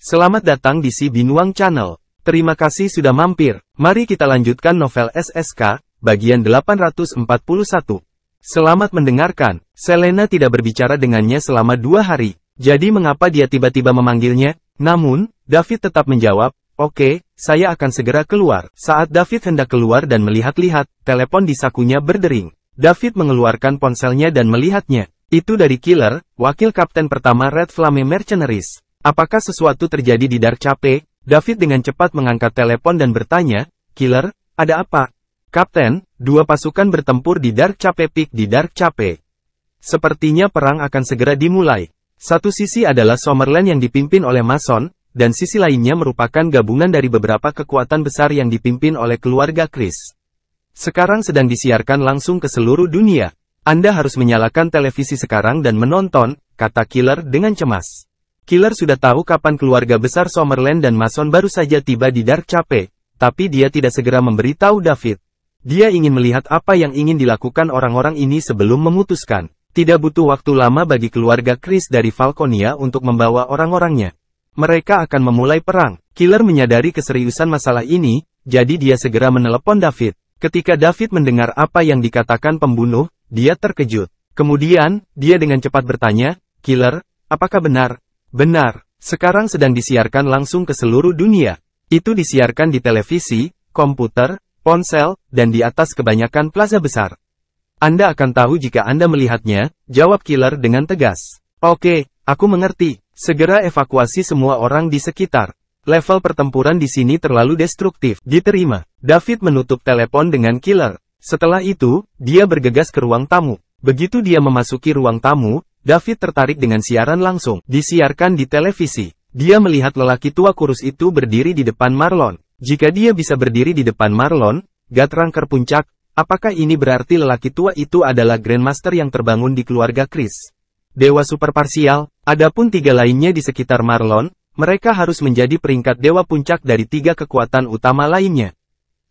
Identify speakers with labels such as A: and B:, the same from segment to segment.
A: Selamat datang di Si Binuang Channel. Terima kasih sudah mampir. Mari kita lanjutkan novel SSK, bagian 841. Selamat mendengarkan. Selena tidak berbicara dengannya selama 2 hari. Jadi mengapa dia tiba-tiba memanggilnya? Namun, David tetap menjawab, "Oke, saya akan segera keluar." Saat David hendak keluar dan melihat-lihat, telepon di sakunya berdering. David mengeluarkan ponselnya dan melihatnya. Itu dari Killer, wakil kapten pertama Red Flame Mercenaries. Apakah sesuatu terjadi di Dark Cape? David dengan cepat mengangkat telepon dan bertanya, "Killer, ada apa?" "Kapten, 2 pasukan bertempur di Dark Cape Peak di Dark Cape. Sepertinya perang akan segera dimulai. Satu sisi adalah Summerland yang dipimpin oleh Mason, dan sisi lainnya merupakan gabungan dari beberapa kekuatan besar yang dipimpin oleh keluarga Chris. Sekarang sedang disiarkan langsung ke seluruh dunia. Anda harus menyalakan televisi sekarang dan menonton," kata Killer dengan cemas. Killer sudah tahu kapan keluarga besar Summerland dan Mason baru saja tiba di Dark Cape, tapi dia tidak segera memberitahu David. Dia ingin melihat apa yang ingin dilakukan orang-orang ini sebelum memutuskan. Tidak butuh waktu lama bagi keluarga Chris dari Falconia untuk membawa orang-orangnya. Mereka akan memulai perang. Killer menyadari keseriusan masalah ini, jadi dia segera menelepon David. Ketika David mendengar apa yang dikatakan pembunuh, dia terkejut. Kemudian, dia dengan cepat bertanya, "Killer, apakah benar?" "Benar. Sekarang sedang disiarkan langsung ke seluruh dunia. Itu disiarkan di televisi, komputer, ponsel, dan di atas kebanyakan plaza besar. Anda akan tahu jika Anda melihatnya," jawab Killer dengan tegas. "Oke, aku mengerti. Segera evakuasi semua orang di sekitar. Level pertempuran di sini terlalu destruktif." "Diterima." David menutup telepon dengan Killer. Setelah itu, dia bergegas ke ruang tamu. Begitu dia memasuki ruang tamu, David tertarik dengan siaran langsung. Disiarkan di televisi. Dia melihat lelaki tua kurus itu berdiri di depan Marlon. Jika dia bisa berdiri di depan Marlon, Gatranker Puncak, apakah ini berarti lelaki tua itu adalah Grandmaster yang terbangun di keluarga Chris? Dewa Super Parsial, adapun 3 lainnya di sekitar Marlon, mereka harus menjadi peringkat Dewa Puncak dari 3 kekuatan utama lainnya.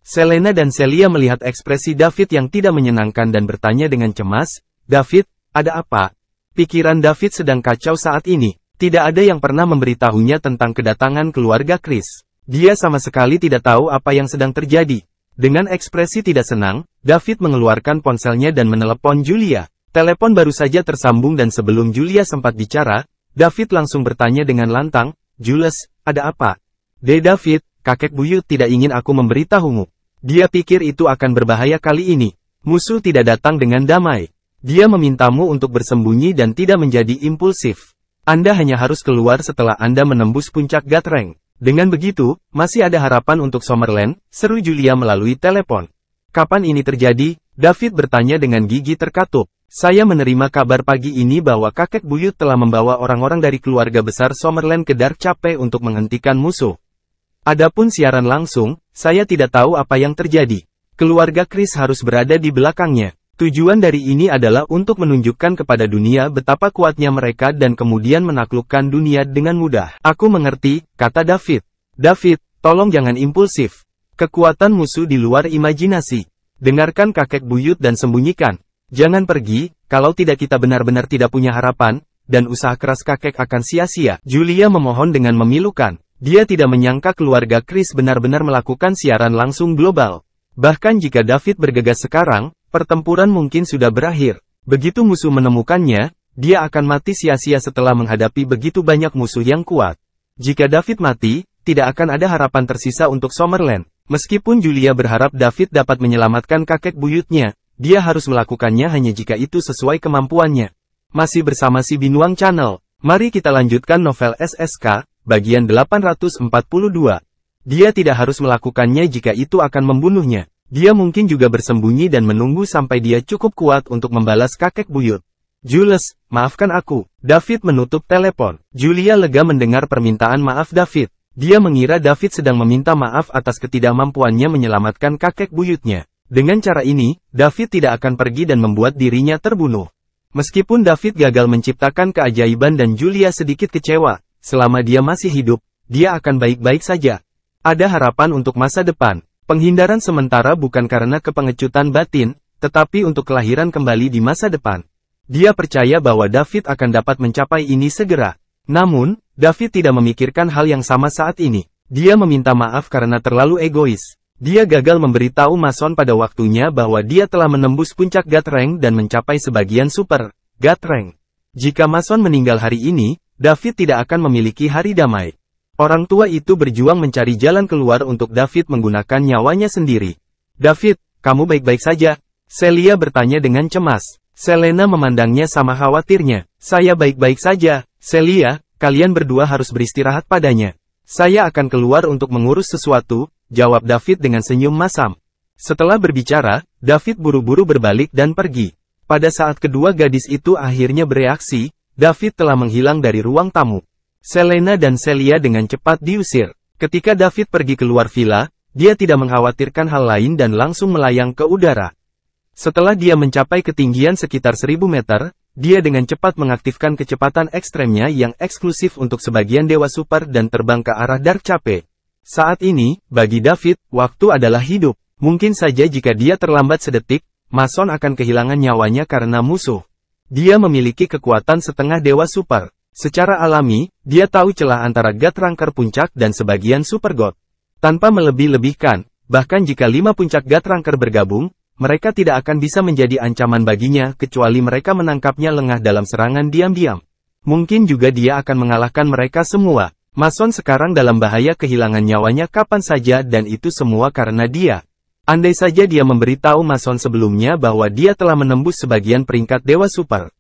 A: Selena dan Celia melihat ekspresi David yang tidak menyenangkan dan bertanya dengan cemas, "David, ada apa?" Pikiran David sedang kacau saat ini. Tidak ada yang pernah memberitahunya tentang kedatangan keluarga Chris. Dia sama sekali tidak tahu apa yang sedang terjadi. Dengan ekspresi tidak senang, David mengeluarkan ponselnya dan menelepon Julia. Telepon baru saja tersambung dan sebelum Julia sempat bicara, David langsung bertanya dengan lantang, "Jules, ada apa?" David, kakek buyut tidak ingin aku memberitahumu. Dia pikir itu akan berbahaya kali ini. Musuh tidak datang dengan damai. Dia memintamu untuk bersembunyi dan tidak menjadi impulsif. Anda hanya harus keluar setelah Anda menembus puncak Gatrang. Dengan begitu, masih ada harapan untuk Summerland, seru Julia melalui telepon. "Kapan ini terjadi?" David bertanya dengan gigi terkatup. "Saya menerima kabar pagi ini bahwa kakek buyut telah membawa orang-orang dari keluarga besar Summerland ke Dark Cape untuk menghentikan musuh. Adapun siaran langsung, saya tidak tahu apa yang terjadi. Keluarga Chris harus berada di belakangnya. Tujuan dari ini adalah untuk menunjukkan kepada dunia betapa kuatnya mereka dan kemudian menaklukkan dunia dengan mudah." "Aku mengerti," kata David. "David, tolong jangan impulsif. Kekuatan musuh di luar imajinasi. Dengarkan kakek buyut dan sembunyikan. Jangan pergi, kalau tidak kita benar-benar tidak punya harapan, dan usaha keras kakek akan sia-sia." Julia memohon dengan memilukan. Dia tidak menyangka keluarga Chris benar-benar melakukan siaran langsung global. Bahkan jika David bergegas sekarang, pertempuran mungkin sudah berakhir. Begitu musuh menemukannya, dia akan mati sia-sia setelah menghadapi begitu banyak musuh yang kuat. Jika David mati, tidak akan ada harapan tersisa untuk Summerland. Meskipun Julia berharap David dapat menyelamatkan kakek buyutnya, dia harus melakukannya hanya jika itu sesuai kemampuannya. Masih bersama Si Binuang Channel. Mari kita lanjutkan novel SSK, bagian 842. Dia tidak harus melakukannya jika itu akan membunuhnya. Dia mungkin juga bersembunyi dan menunggu sampai dia cukup kuat untuk membalas kakek buyut. "Jules, maafkan aku." David menutup telepon. Julia lega mendengar permintaan maaf David. Dia mengira David sedang meminta maaf atas ketidakmampuannya menyelamatkan kakek buyutnya. Dengan cara ini, David tidak akan pergi dan membuat dirinya terbunuh. Meskipun David gagal menciptakan keajaiban dan Julia sedikit kecewa, selama dia masih hidup, dia akan baik-baik saja. Ada harapan untuk masa depan. Penghindaran sementara bukan karena kepengecutan batin, tetapi untuk kelahiran kembali di masa depan. Dia percaya bahwa David akan dapat mencapai ini segera. Namun, David tidak memikirkan hal yang sama saat ini. Dia meminta maaf karena terlalu egois. Dia gagal memberitahu Mason pada waktunya bahwa dia telah menembus puncak God Rank dan mencapai sebagian Super God Rank. Jika Mason meninggal hari ini, David tidak akan memiliki hari damai. Orang tua itu berjuang mencari jalan keluar untuk David menggunakan nyawanya sendiri. David, kamu baik-baik saja? Celia bertanya dengan cemas. Selena memandangnya sama khawatirnya. Saya baik-baik saja, Celia, kalian berdua harus beristirahat padanya. Saya akan keluar untuk mengurus sesuatu, jawab David dengan senyum masam. Setelah berbicara, David buru-buru berbalik dan pergi. Pada saat kedua gadis itu akhirnya bereaksi, David telah menghilang dari ruang tamu. Selena dan Celia dengan cepat diusir. Ketika David pergi keluar villa, dia tidak mengkhawatirkan hal lain dan langsung melayang ke udara. Setelah dia mencapai ketinggian sekitar 1000 meter, dia dengan cepat mengaktifkan kecepatan ekstremnya yang eksklusif untuk sebagian dewa super dan terbang ke arah Dark Cape. Saat ini, bagi David, waktu adalah hidup. Mungkin saja jika dia terlambat sedetik, Mason akan kehilangan nyawanya karena musuh. Dia memiliki kekuatan setengah dewa super. Secara alami, dia tahu celah antara God Ranker puncak dan sebagian Super God. Tanpa melebih-lebihkan, bahkan jika 5 puncak God Ranker bergabung, mereka tidak akan bisa menjadi ancaman baginya kecuali mereka menangkapnya lengah dalam serangan diam-diam. Mungkin juga dia akan mengalahkan mereka semua. Mason sekarang dalam bahaya kehilangan nyawanya kapan saja dan itu semua karena dia. Andai saja dia memberitahu Mason sebelumnya bahwa dia telah menembus sebagian peringkat Dewa Super.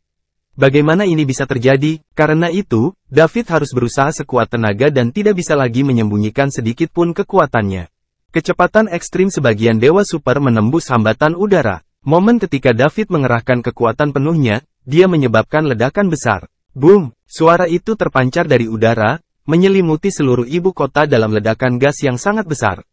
A: Bagaimana ini bisa terjadi? Karena itu, David harus berusaha sekuat tenaga dan tidak bisa lagi menyembunyikan sedikit pun kekuatannya. Kecepatan ekstrim sebagian Dewa Super menembus hambatan udara. Momen ketika David mengerahkan kekuatan penuhnya, dia menyebabkan ledakan besar. Boom! Suara itu terpancar dari udara, menyelimuti seluruh ibu kota dalam ledakan gas yang sangat besar.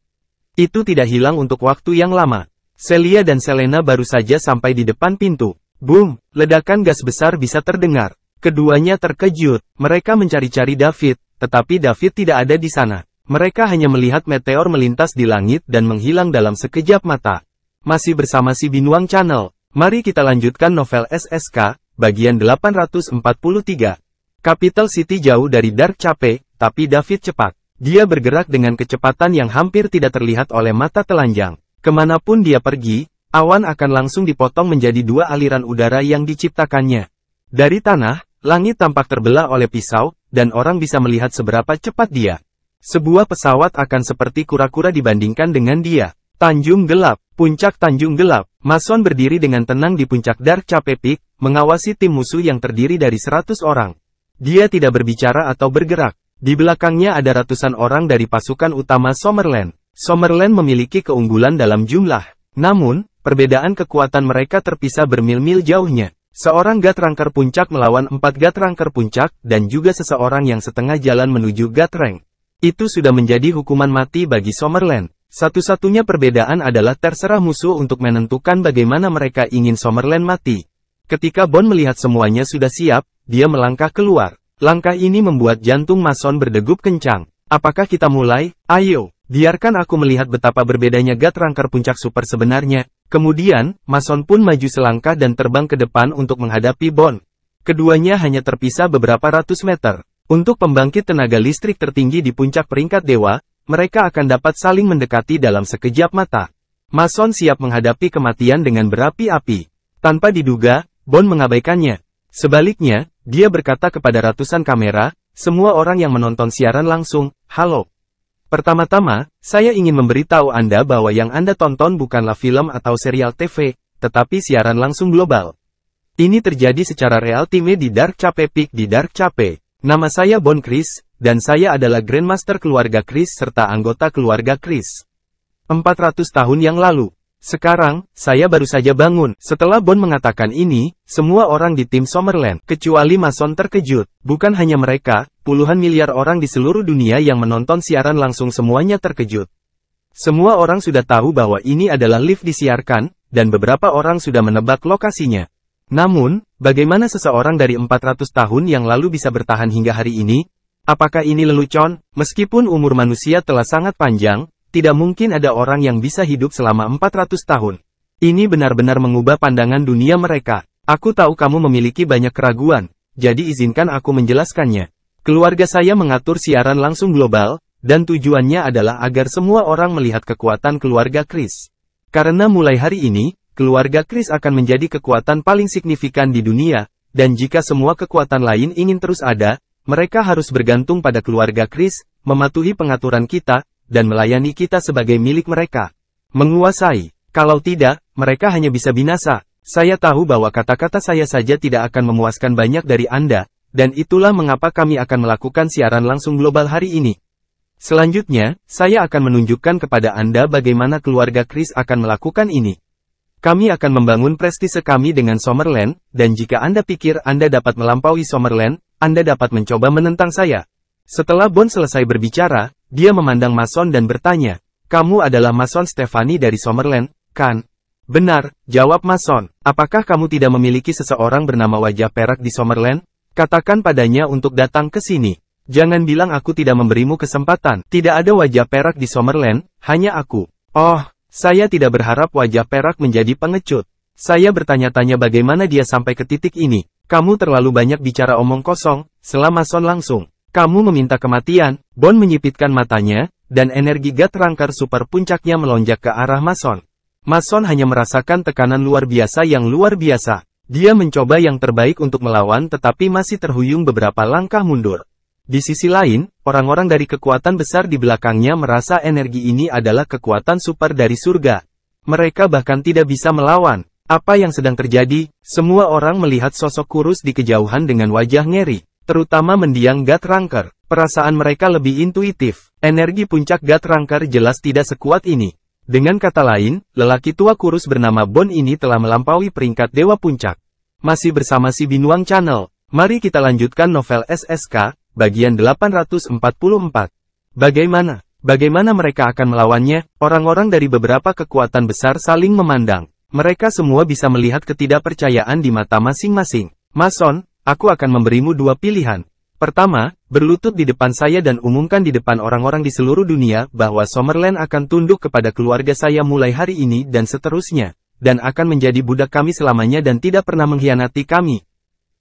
A: Itu tidak hilang untuk waktu yang lama. Celia dan Selena baru saja sampai di depan pintu. Boom! Ledakan gas besar bisa terdengar. Keduanya terkejut. Mereka mencari-cari David, tetapi David tidak ada di sana. Mereka hanya melihat meteor melintas di langit dan menghilang dalam sekejap mata. Masih bersama si Binuang Channel. Mari kita lanjutkan novel SSK, bagian 843. Capital City jauh dari Dark Cape, tapi David cepat. Dia bergerak dengan kecepatan yang hampir tidak terlihat oleh mata telanjang. Kemanapun dia pergi, awan akan langsung dipotong menjadi 2 aliran udara yang diciptakannya. Dari tanah, langit tampak terbelah oleh pisau, dan orang bisa melihat seberapa cepat dia. Sebuah pesawat akan seperti kura-kura dibandingkan dengan dia. Tanjung Gelap, puncak Tanjung Gelap. Mason berdiri dengan tenang di puncak Dark Cape Peak, mengawasi tim musuh yang terdiri dari 100 orang. Dia tidak berbicara atau bergerak. Di belakangnya ada ratusan orang dari pasukan utama Summerland. Summerland memiliki keunggulan dalam jumlah. Namun, perbedaan kekuatan mereka terpisah bermil-mil jauhnya. Seorang God Ranker puncak melawan 4 God Ranker puncak, dan juga seseorang yang setengah jalan menuju God Rank. Itu sudah menjadi hukuman mati bagi Summerland. Satu-satunya perbedaan adalah terserah musuh untuk menentukan bagaimana mereka ingin Summerland mati. Ketika Bond melihat semuanya sudah siap, dia melangkah keluar. Langkah ini membuat jantung Mason berdegup kencang. Apakah kita mulai? Ayo, biarkan aku melihat betapa berbedanya God Ranker puncak super sebenarnya. Kemudian, Mason pun maju selangkah dan terbang ke depan untuk menghadapi Bond. Keduanya hanya terpisah beberapa ratus meter. Untuk pembangkit tenaga listrik tertinggi di puncak peringkat dewa, mereka akan dapat saling mendekati dalam sekejap mata. Mason siap menghadapi kematian dengan berapi-api. Tanpa diduga, Bond mengabaikannya. Sebaliknya, dia berkata kepada ratusan kamera, semua orang yang menonton siaran langsung, halo. Pertama-tama, saya ingin memberitahu Anda bahwa yang Anda tonton bukanlah film atau serial TV, tetapi siaran langsung global. Ini terjadi secara real time di Dark Cape Peak di Dark Cape. Nama saya Bond Chris, dan saya adalah Grandmaster keluarga Chris serta anggota keluarga Chris. 400 tahun yang lalu. Sekarang, saya baru saja bangun. Setelah Bond mengatakan ini, semua orang di tim Summerland, kecuali Mason terkejut. Bukan hanya mereka, puluhan miliar orang di seluruh dunia yang menonton siaran langsung semuanya terkejut. Semua orang sudah tahu bahwa ini adalah live disiarkan, dan beberapa orang sudah menebak lokasinya. Namun, bagaimana seseorang dari 400 tahun yang lalu bisa bertahan hingga hari ini? Apakah ini lelucon? Meskipun umur manusia telah sangat panjang, tidak mungkin ada orang yang bisa hidup selama 400 tahun. Ini benar-benar mengubah pandangan dunia mereka. Aku tahu kamu memiliki banyak keraguan, jadi izinkan aku menjelaskannya. Keluarga saya mengatur siaran langsung global, dan tujuannya adalah agar semua orang melihat kekuatan keluarga Chris. Karena mulai hari ini, keluarga Chris akan menjadi kekuatan paling signifikan di dunia, dan jika semua kekuatan lain ingin terus ada, mereka harus bergantung pada keluarga Chris, mematuhi pengaturan kita, dan melayani kita sebagai milik mereka. Menguasai. Kalau tidak, mereka hanya bisa binasa. Saya tahu bahwa kata-kata saya saja tidak akan memuaskan banyak dari Anda, dan itulah mengapa kami akan melakukan siaran langsung global hari ini. Selanjutnya, saya akan menunjukkan kepada Anda bagaimana keluarga Chris akan melakukan ini. Kami akan membangun prestise kami dengan Summerland, dan jika Anda pikir Anda dapat melampaui Summerland, Anda dapat mencoba menentang saya. Setelah Bond selesai berbicara, dia memandang Mason dan bertanya, "Kamu adalah Mason Stephanie dari Summerland, kan?" "Benar," jawab Mason. "Apakah kamu tidak memiliki seseorang bernama wajah perak di Summerland? Katakan padanya untuk datang ke sini. Jangan bilang aku tidak memberimu kesempatan. Tidak ada wajah perak di Summerland, hanya aku." "Oh, saya tidak berharap wajah perak menjadi pengecut. Saya bertanya-tanya bagaimana dia sampai ke titik ini. Kamu terlalu banyak bicara omong kosong," selama Mason langsung. "Kamu meminta kematian." Bond menyipitkan matanya, dan energi Gut Ranker super puncaknya melonjak ke arah Mason. Mason hanya merasakan tekanan luar biasa yang luar biasa. Dia mencoba yang terbaik untuk melawan tetapi masih terhuyung beberapa langkah mundur. Di sisi lain, orang-orang dari kekuatan besar di belakangnya merasa energi ini adalah kekuatan super dari surga. Mereka bahkan tidak bisa melawan. Apa yang sedang terjadi? Semua orang melihat sosok kurus di kejauhan dengan wajah ngeri, terutama mendiang Gut Ranker. Perasaan mereka lebih intuitif. Energi puncak Gut Ranker jelas tidak sekuat ini. Dengan kata lain, lelaki tua kurus bernama Bond ini telah melampaui peringkat Dewa Puncak. Masih bersama si Binuang Channel. Mari kita lanjutkan novel SSK, bagian 844. Bagaimana mereka akan melawannya? Orang-orang dari beberapa kekuatan besar saling memandang. Mereka semua bisa melihat ketidakpercayaan di mata masing-masing. "Mason, aku akan memberimu dua pilihan. Pertama, berlutut di depan saya dan umumkan di depan orang-orang di seluruh dunia bahwa Summerland akan tunduk kepada keluarga saya mulai hari ini dan seterusnya, dan akan menjadi budak kami selamanya dan tidak pernah mengkhianati kami.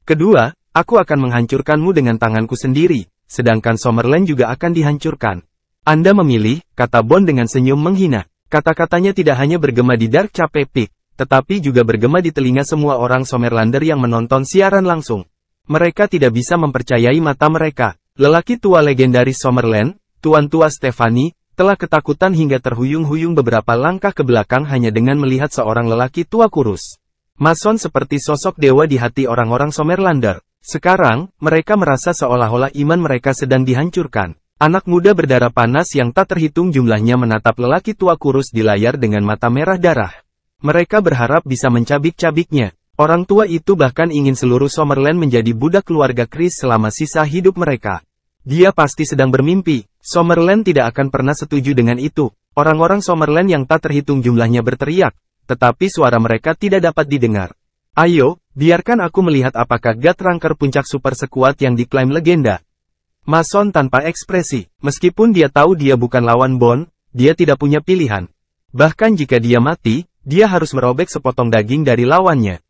A: Kedua, aku akan menghancurkanmu dengan tanganku sendiri, sedangkan Summerland juga akan dihancurkan." "Anda memilih," kata Bond dengan senyum menghina. Kata-katanya tidak hanya bergema di Dark Cape Peak, tetapi juga bergema di telinga semua orang Summerlander yang menonton siaran langsung. Mereka tidak bisa mempercayai mata mereka. Lelaki tua legendaris Summerland, Tuan Tua Stephanie, telah ketakutan hingga terhuyung-huyung beberapa langkah ke belakang hanya dengan melihat seorang lelaki tua kurus. Mason seperti sosok dewa di hati orang-orang Summerlander. Sekarang, mereka merasa seolah-olah iman mereka sedang dihancurkan. Anak muda berdarah panas yang tak terhitung jumlahnya menatap lelaki tua kurus di layar dengan mata merah darah. Mereka berharap bisa mencabik-cabiknya. Orang tua itu bahkan ingin seluruh Summerland menjadi budak keluarga Chris selama sisa hidup mereka. Dia pasti sedang bermimpi. Summerland tidak akan pernah setuju dengan itu. Orang-orang Summerland yang tak terhitung jumlahnya berteriak, tetapi suara mereka tidak dapat didengar. "Ayo, biarkan aku melihat apakah Gut Ranker puncak super sekuat yang diklaim legenda." Mason tanpa ekspresi. Meskipun dia tahu dia bukan lawan Bond, dia tidak punya pilihan. Bahkan jika dia mati, dia harus merobek sepotong daging dari lawannya.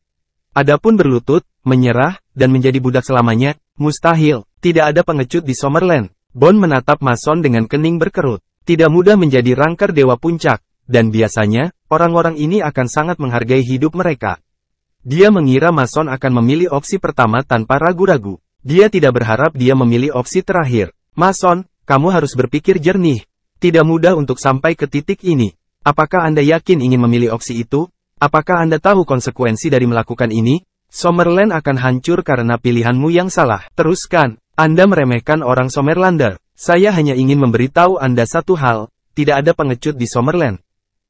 A: Adapun berlutut, menyerah, dan menjadi budak selamanya, mustahil. Tidak ada pengecut di Summerland. Bond menatap Mason dengan kening berkerut. Tidak mudah menjadi Ranker Dewa Puncak, dan biasanya, orang-orang ini akan sangat menghargai hidup mereka. Dia mengira Mason akan memilih opsi pertama tanpa ragu-ragu. Dia tidak berharap dia memilih opsi terakhir. "Mason, kamu harus berpikir jernih. Tidak mudah untuk sampai ke titik ini. Apakah Anda yakin ingin memilih opsi itu? Apakah Anda tahu konsekuensi dari melakukan ini? Summerland akan hancur karena pilihanmu yang salah." "Teruskan, Anda meremehkan orang Summerlander. Saya hanya ingin memberitahu Anda satu hal, tidak ada pengecut di Summerland.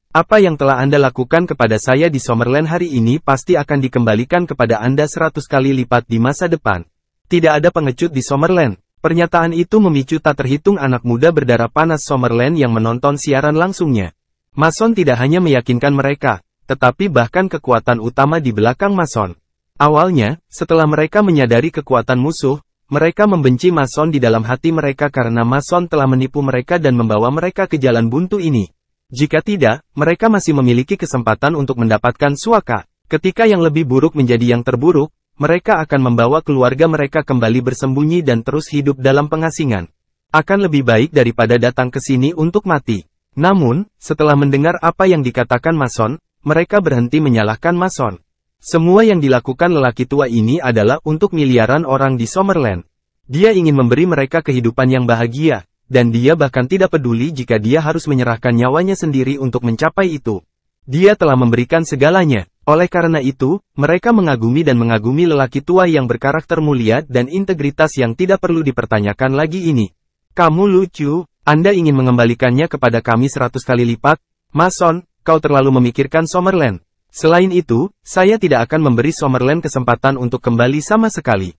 A: Apa yang telah Anda lakukan kepada saya di Summerland hari ini pasti akan dikembalikan kepada Anda 100 kali lipat di masa depan. Tidak ada pengecut di Summerland." Pernyataan itu memicu tak terhitung anak muda berdarah panas Summerland yang menonton siaran langsungnya. Mason tidak hanya meyakinkan mereka, tetapi bahkan kekuatan utama di belakang Mason. Awalnya, setelah mereka menyadari kekuatan musuh, mereka membenci Mason di dalam hati mereka karena Mason telah menipu mereka dan membawa mereka ke jalan buntu ini. Jika tidak, mereka masih memiliki kesempatan untuk mendapatkan suaka. Ketika yang lebih buruk menjadi yang terburuk, mereka akan membawa keluarga mereka kembali bersembunyi dan terus hidup dalam pengasingan. Akan lebih baik daripada datang ke sini untuk mati. Namun, setelah mendengar apa yang dikatakan Mason, mereka berhenti menyalahkan Mason. Semua yang dilakukan lelaki tua ini adalah untuk miliaran orang di Summerland. Dia ingin memberi mereka kehidupan yang bahagia, dan dia bahkan tidak peduli jika dia harus menyerahkan nyawanya sendiri untuk mencapai itu. Dia telah memberikan segalanya. Oleh karena itu, mereka mengagumi dan mengagumi lelaki tua yang berkarakter mulia dan integritas yang tidak perlu dipertanyakan lagi ini. Kamu lucu, Anda ingin mengembalikannya kepada kami 100 kali lipat? Mason, kau terlalu memikirkan Summerland. Selain itu, saya tidak akan memberi Summerland kesempatan untuk kembali sama sekali.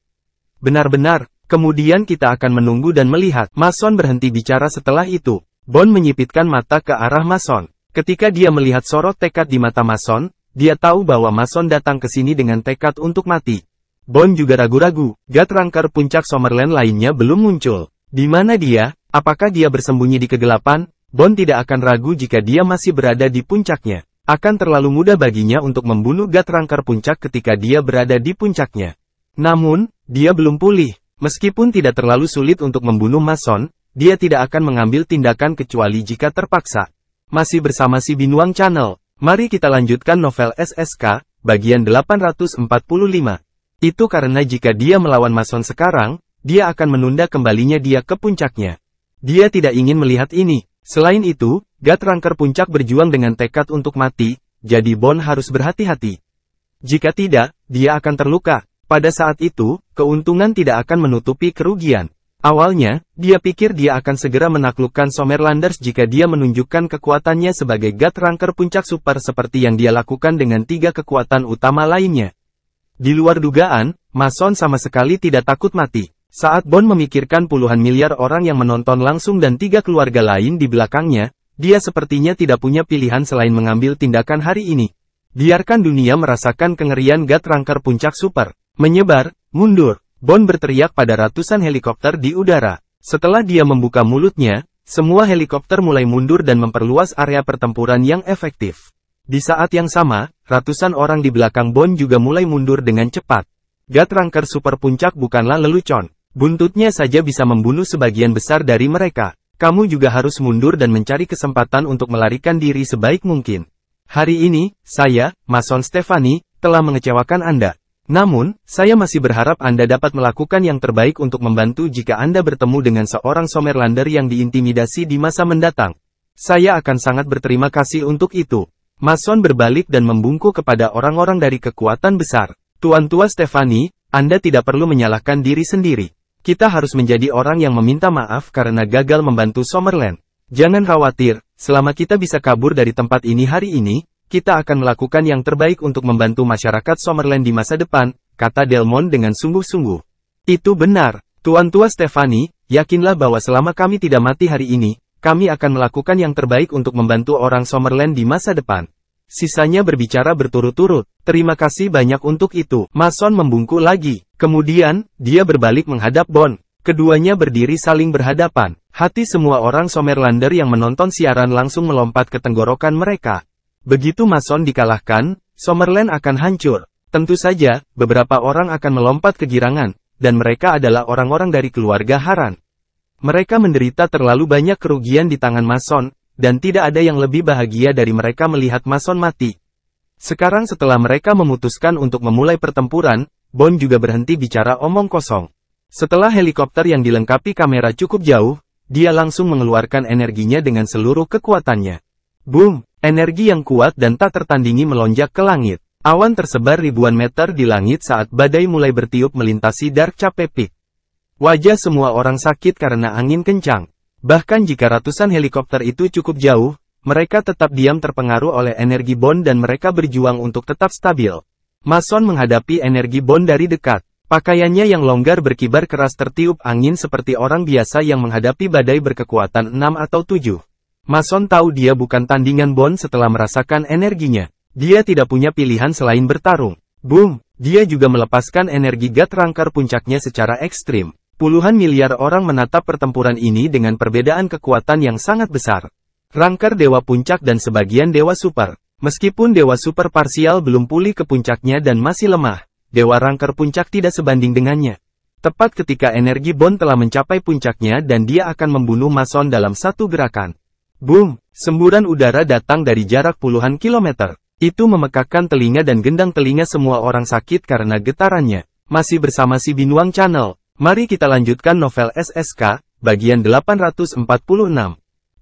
A: Benar-benar, kemudian kita akan menunggu dan melihat. Mason berhenti bicara setelah itu. Bond menyipitkan mata ke arah Mason. Ketika dia melihat sorot tekad di mata Mason, dia tahu bahwa Mason datang ke sini dengan tekad untuk mati. Bond juga ragu-ragu. Guthrunker puncak Summerland lainnya belum muncul. Di mana dia? Apakah dia bersembunyi di kegelapan? Bond tidak akan ragu jika dia masih berada di puncaknya. Akan terlalu mudah baginya untuk membunuh Guthrunker puncak ketika dia berada di puncaknya. Namun, dia belum pulih. Meskipun tidak terlalu sulit untuk membunuh Mason, dia tidak akan mengambil tindakan kecuali jika terpaksa. Masih bersama si Binuang Channel. Mari kita lanjutkan novel SSK, bagian 845. Itu karena jika dia melawan Mason sekarang, dia akan menunda kembalinya dia ke puncaknya. Dia tidak ingin melihat ini. Selain itu, Guthrunker puncak berjuang dengan tekad untuk mati, jadi Bond harus berhati-hati. Jika tidak, dia akan terluka. Pada saat itu, keuntungan tidak akan menutupi kerugian. Awalnya, dia pikir dia akan segera menaklukkan Summerlanders jika dia menunjukkan kekuatannya sebagai Guthrunker puncak super seperti yang dia lakukan dengan 3 kekuatan utama lainnya. Di luar dugaan, Mason sama sekali tidak takut mati. Saat Bond memikirkan puluhan miliar orang yang menonton langsung dan 3 keluarga lain di belakangnya, dia sepertinya tidak punya pilihan selain mengambil tindakan hari ini. Biarkan dunia merasakan kengerian Guthrunker puncak super. Menyebar, mundur. Bond berteriak pada ratusan helikopter di udara. Setelah dia membuka mulutnya, semua helikopter mulai mundur dan memperluas area pertempuran yang efektif. Di saat yang sama, ratusan orang di belakang Bond juga mulai mundur dengan cepat. Guthrunker super puncak bukanlah lelucon. Buntutnya saja bisa membunuh sebagian besar dari mereka. Kamu juga harus mundur dan mencari kesempatan untuk melarikan diri sebaik mungkin. Hari ini, saya, Mason Stefani, telah mengecewakan Anda. Namun, saya masih berharap Anda dapat melakukan yang terbaik untuk membantu jika Anda bertemu dengan seorang Summerlander yang diintimidasi di masa mendatang. Saya akan sangat berterima kasih untuk itu. Mason berbalik dan membungkuk kepada orang-orang dari kekuatan besar. Tuan Tua Stefani, Anda tidak perlu menyalahkan diri sendiri. Kita harus menjadi orang yang meminta maaf karena gagal membantu Summerland. Jangan khawatir, selama kita bisa kabur dari tempat ini hari ini, kita akan melakukan yang terbaik untuk membantu masyarakat Summerland di masa depan, kata Delmon dengan sungguh-sungguh. Itu benar, Tuan Tua Stefani, yakinlah bahwa selama kami tidak mati hari ini, kami akan melakukan yang terbaik untuk membantu orang Summerland di masa depan. Sisanya berbicara berturut-turut. Terima kasih banyak untuk itu. Mason membungkuk lagi. Kemudian, dia berbalik menghadap Bond. Keduanya berdiri saling berhadapan. Hati semua orang Summerlander yang menonton siaran langsung melompat ke tenggorokan mereka. Begitu Mason dikalahkan, Summerland akan hancur. Tentu saja, beberapa orang akan melompat kegirangan, dan mereka adalah orang-orang dari keluarga Haran. Mereka menderita terlalu banyak kerugian di tangan Mason, dan tidak ada yang lebih bahagia dari mereka melihat Mason mati. Sekarang setelah mereka memutuskan untuk memulai pertempuran, Bond juga berhenti bicara omong kosong. Setelah helikopter yang dilengkapi kamera cukup jauh, dia langsung mengeluarkan energinya dengan seluruh kekuatannya. Boom! Energi yang kuat dan tak tertandingi melonjak ke langit. Awan tersebar ribuan meter di langit saat badai mulai bertiup melintasi Dark Cape Peak. Wajah semua orang sakit karena angin kencang. Bahkan jika ratusan helikopter itu cukup jauh, mereka tetap diam terpengaruh oleh energi Bond dan mereka berjuang untuk tetap stabil. Mason menghadapi energi Bond dari dekat. Pakaiannya yang longgar berkibar keras tertiup angin seperti orang biasa yang menghadapi badai berkekuatan 6 atau 7. Mason tahu dia bukan tandingan Bond setelah merasakan energinya. Dia tidak punya pilihan selain bertarung. Boom! Dia juga melepaskan energi Guthrunker puncaknya secara ekstrim. Puluhan miliar orang menatap pertempuran ini dengan perbedaan kekuatan yang sangat besar. Ranker Dewa Puncak dan sebagian Dewa Super. Meskipun Dewa Super parsial belum pulih ke puncaknya dan masih lemah, Dewa Rangker Puncak tidak sebanding dengannya. Tepat ketika energi Bond telah mencapai puncaknya dan dia akan membunuh Mason dalam satu gerakan. Boom! Semburan udara datang dari jarak puluhan kilometer. Itu memekakkan telinga dan gendang telinga semua orang sakit karena getarannya. Masih bersama si Binuang Channel. Mari kita lanjutkan novel SSK, bagian 846.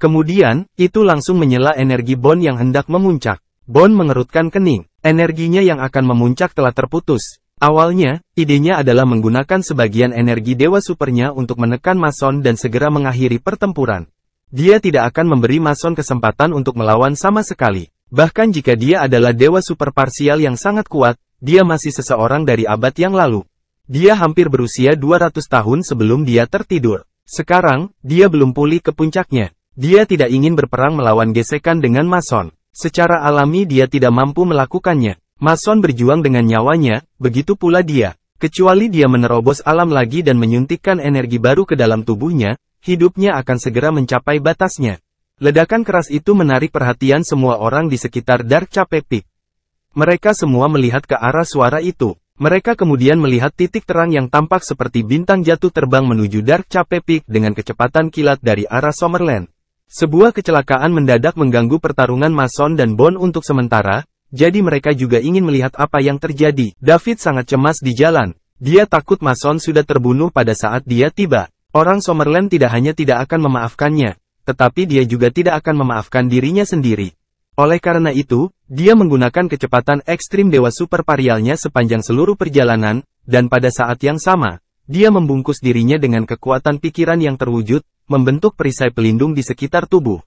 A: Kemudian, itu langsung menyela energi Bond yang hendak memuncak. Bond mengerutkan kening. Energinya yang akan memuncak telah terputus. Awalnya, idenya adalah menggunakan sebagian energi Dewa Supernya untuk menekan Mason dan segera mengakhiri pertempuran. Dia tidak akan memberi Mason kesempatan untuk melawan sama sekali. Bahkan jika dia adalah Dewa Super parsial yang sangat kuat, dia masih seseorang dari abad yang lalu. Dia hampir berusia 200 tahun sebelum dia tertidur. Sekarang, dia belum pulih ke puncaknya. Dia tidak ingin berperang melawan gesekan dengan Mason. Secara alami dia tidak mampu melakukannya. Mason berjuang dengan nyawanya, begitu pula dia. Kecuali dia menerobos alam lagi dan menyuntikkan energi baru ke dalam tubuhnya, hidupnya akan segera mencapai batasnya. Ledakan keras itu menarik perhatian semua orang di sekitar Dark Cape Peak. Mereka semua melihat ke arah suara itu. Mereka kemudian melihat titik terang yang tampak seperti bintang jatuh terbang menuju Dark Cape Peak dengan kecepatan kilat dari arah Summerland. Sebuah kecelakaan mendadak mengganggu pertarungan Mason dan Bond untuk sementara. Jadi mereka juga ingin melihat apa yang terjadi. David sangat cemas di jalan. Dia takut Mason sudah terbunuh pada saat dia tiba. Orang Summerland tidak hanya tidak akan memaafkannya, tetapi dia juga tidak akan memaafkan dirinya sendiri. Oleh karena itu, dia menggunakan kecepatan ekstrim Dewa Super Parialnya sepanjang seluruh perjalanan, dan pada saat yang sama, dia membungkus dirinya dengan kekuatan pikiran yang terwujud, membentuk perisai pelindung di sekitar tubuh.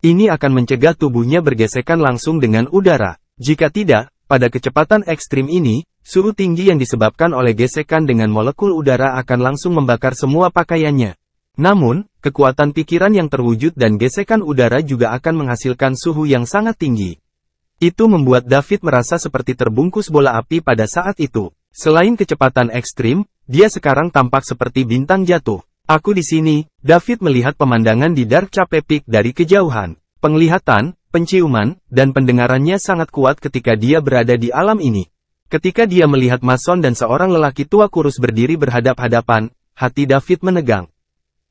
A: Ini akan mencegah tubuhnya bergesekan langsung dengan udara. Jika tidak, pada kecepatan ekstrim ini, suhu tinggi yang disebabkan oleh gesekan dengan molekul udara akan langsung membakar semua pakaiannya. Namun, kekuatan pikiran yang terwujud dan gesekan udara juga akan menghasilkan suhu yang sangat tinggi. Itu membuat David merasa seperti terbungkus bola api pada saat itu. Selain kecepatan ekstrim, dia sekarang tampak seperti bintang jatuh. Aku di sini, David melihat pemandangan di Dark Cape Peak dari kejauhan. Penglihatan, penciuman, dan pendengarannya sangat kuat ketika dia berada di alam ini. Ketika dia melihat Mason dan seorang lelaki tua kurus berdiri berhadap-hadapan, hati David menegang.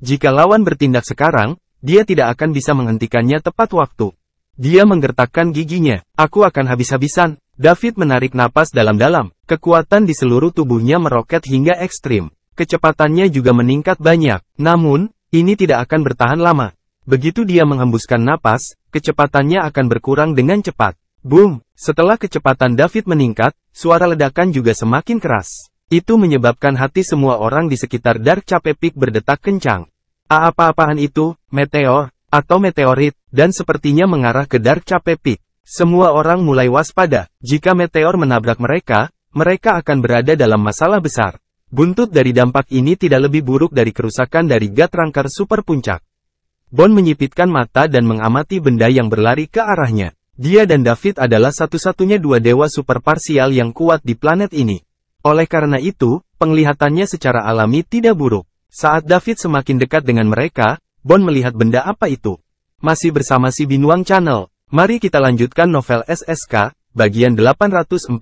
A: Jika lawan bertindak sekarang, dia tidak akan bisa menghentikannya tepat waktu. Dia menggertakkan giginya. Aku akan habis-habisan. David menarik napas dalam-dalam. Kekuatan di seluruh tubuhnya meroket hingga ekstrim. Kecepatannya juga meningkat banyak. Namun, ini tidak akan bertahan lama. Begitu dia menghembuskan napas, kecepatannya akan berkurang dengan cepat. Boom! Setelah kecepatan David meningkat, suara ledakan juga semakin keras. Itu menyebabkan hati semua orang di sekitar Dark Cape Peak berdetak kencang. Apa-apaan itu, meteor, atau meteorit, dan sepertinya mengarah ke Dark Cape Peak. Semua orang mulai waspada. Jika meteor menabrak mereka, mereka akan berada dalam masalah besar. Buntut dari dampak ini tidak lebih buruk dari kerusakan dari gat Rangker Super Puncak. Bond menyipitkan mata dan mengamati benda yang berlari ke arahnya. Dia dan David adalah satu-satunya dua dewa super parsial yang kuat di planet ini. Oleh karena itu, penglihatannya secara alami tidak buruk. Saat David semakin dekat dengan mereka, Bond melihat benda apa itu. Masih bersama si Binuang Channel. Mari kita lanjutkan novel SSK, bagian 847.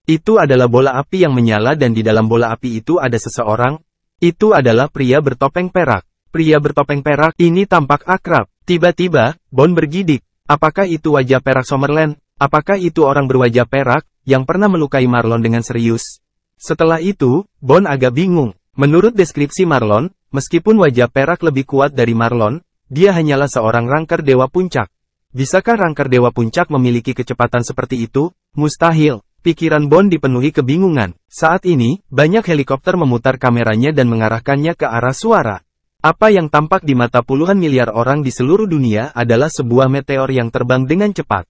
A: Itu adalah bola api yang menyala dan di dalam bola api itu ada seseorang. Itu adalah pria bertopeng perak. Pria bertopeng perak ini tampak akrab. Tiba-tiba, Bond bergidik. Apakah itu wajah perak Summerland? Apakah itu orang berwajah perak, yang pernah melukai Marlon dengan serius? Setelah itu, Bond agak bingung. Menurut deskripsi Marlon, meskipun wajah perak lebih kuat dari Marlon, dia hanyalah seorang Rangker Dewa Puncak. Bisakah Rangker Dewa Puncak memiliki kecepatan seperti itu? Mustahil. Pikiran Bond dipenuhi kebingungan. Saat ini, banyak helikopter memutar kameranya dan mengarahkannya ke arah suara. Apa yang tampak di mata puluhan miliar orang di seluruh dunia adalah sebuah meteor yang terbang dengan cepat.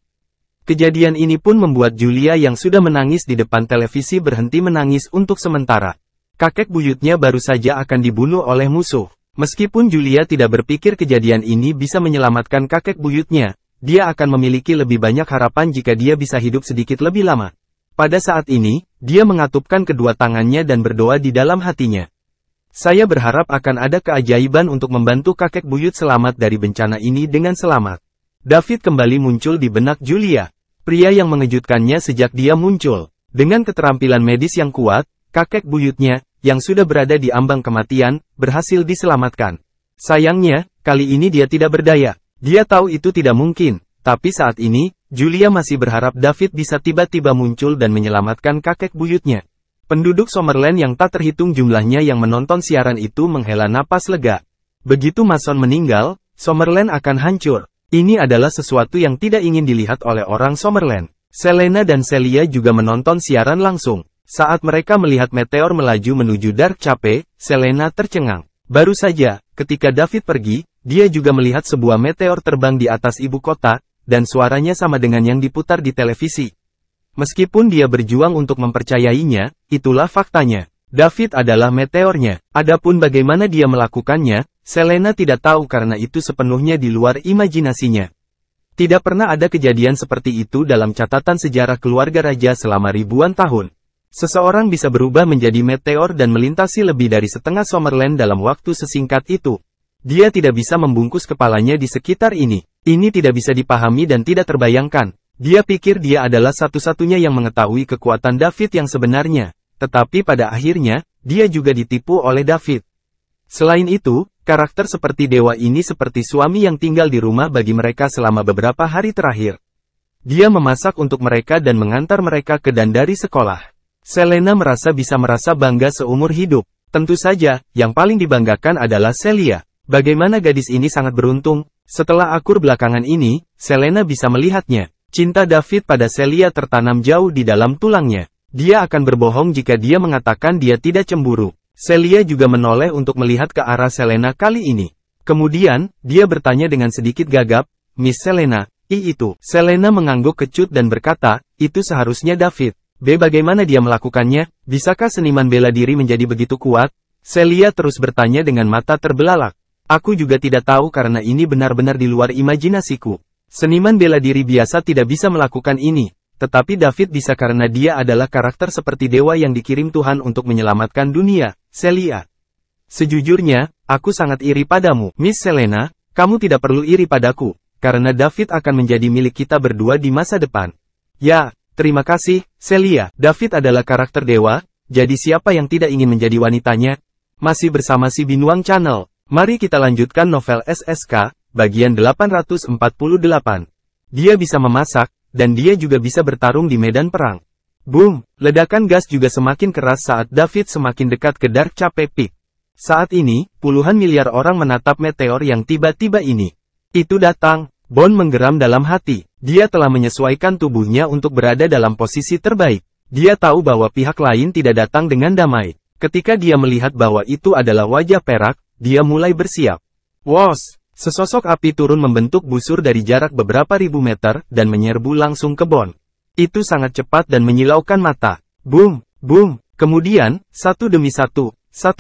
A: Kejadian ini pun membuat Julia yang sudah menangis di depan televisi berhenti menangis untuk sementara. Kakek buyutnya baru saja akan dibunuh oleh musuh. Meskipun Julia tidak berpikir kejadian ini bisa menyelamatkan kakek buyutnya, dia akan memiliki lebih banyak harapan jika dia bisa hidup sedikit lebih lama. Pada saat ini, dia mengatupkan kedua tangannya dan berdoa di dalam hatinya. Saya berharap akan ada keajaiban untuk membantu kakek buyut selamat dari bencana ini dengan selamat. David kembali muncul di benak Julia. Pria yang mengejutkannya sejak dia muncul. Dengan keterampilan medis yang kuat, kakek buyutnya, yang sudah berada di ambang kematian, berhasil diselamatkan. Sayangnya, kali ini dia tidak berdaya. Dia tahu itu tidak mungkin, tapi saat ini, Julia masih berharap David bisa tiba-tiba muncul dan menyelamatkan kakek buyutnya. Penduduk Summerland yang tak terhitung jumlahnya yang menonton siaran itu menghela napas lega. Begitu Mason meninggal, Summerland akan hancur. Ini adalah sesuatu yang tidak ingin dilihat oleh orang Summerland. Selena dan Celia juga menonton siaran langsung. Saat mereka melihat meteor melaju menuju Dark Chapel, Selena tercengang. Baru saja, ketika David pergi, dia juga melihat sebuah meteor terbang di atas ibu kota, dan suaranya sama dengan yang diputar di televisi. Meskipun dia berjuang untuk mempercayainya, itulah faktanya. David adalah meteornya. Adapun bagaimana dia melakukannya, Selena tidak tahu karena itu sepenuhnya di luar imajinasinya. Tidak pernah ada kejadian seperti itu dalam catatan sejarah keluarga raja selama ribuan tahun. Seseorang bisa berubah menjadi meteor dan melintasi lebih dari setengah Summerland dalam waktu sesingkat itu. Dia tidak bisa membungkus kepalanya di sekitar ini. Ini tidak bisa dipahami dan tidak terbayangkan. Dia pikir dia adalah satu-satunya yang mengetahui kekuatan David yang sebenarnya. Tetapi pada akhirnya, dia juga ditipu oleh David. Selain itu, karakter seperti dewa ini seperti suami yang tinggal di rumah bagi mereka selama beberapa hari terakhir. Dia memasak untuk mereka dan mengantar mereka ke dan dari sekolah. Selena bisa merasa bangga seumur hidup. Tentu saja, yang paling dibanggakan adalah Celia. Bagaimana gadis ini sangat beruntung. Setelah akur belakangan ini, Selena bisa melihatnya. Cinta David pada Celia tertanam jauh di dalam tulangnya. Dia akan berbohong jika dia mengatakan dia tidak cemburu. Celia juga menoleh untuk melihat ke arah Selena kali ini. Kemudian, dia bertanya dengan sedikit gagap, "Miss Selena, itu?" Selena mengangguk kecut dan berkata, "Itu seharusnya David. Bagaimana dia melakukannya? Bisakah seniman bela diri menjadi begitu kuat?" Celia terus bertanya dengan mata terbelalak. "Aku juga tidak tahu karena ini benar-benar di luar imajinasiku. Seniman bela diri biasa tidak bisa melakukan ini. Tetapi David bisa karena dia adalah karakter seperti dewa yang dikirim Tuhan untuk menyelamatkan dunia." Celia. "Sejujurnya, aku sangat iri padamu, Miss Selena. Kamu tidak perlu iri padaku, karena David akan menjadi milik kita berdua di masa depan." "Ya, terima kasih, Celia. David adalah karakter dewa, jadi siapa yang tidak ingin menjadi wanitanya?" Masih bersama si Binuang Channel. Mari kita lanjutkan novel SSK, bagian 848. Dia bisa memasak, dan dia juga bisa bertarung di medan perang. Boom! Ledakan gas juga semakin keras saat David semakin dekat ke Dark Chapel Peak. Saat ini, puluhan miliar orang menatap meteor yang tiba-tiba ini. Itu datang. Bond menggeram dalam hati. Dia telah menyesuaikan tubuhnya untuk berada dalam posisi terbaik. Dia tahu bahwa pihak lain tidak datang dengan damai. Ketika dia melihat bahwa itu adalah wajah perak, dia mulai bersiap. Wos! Sesosok api turun membentuk busur dari jarak beberapa ribu meter dan menyerbu langsung ke Bond. Itu sangat cepat dan menyilaukan mata. Boom! Boom! Kemudian, satu demi satu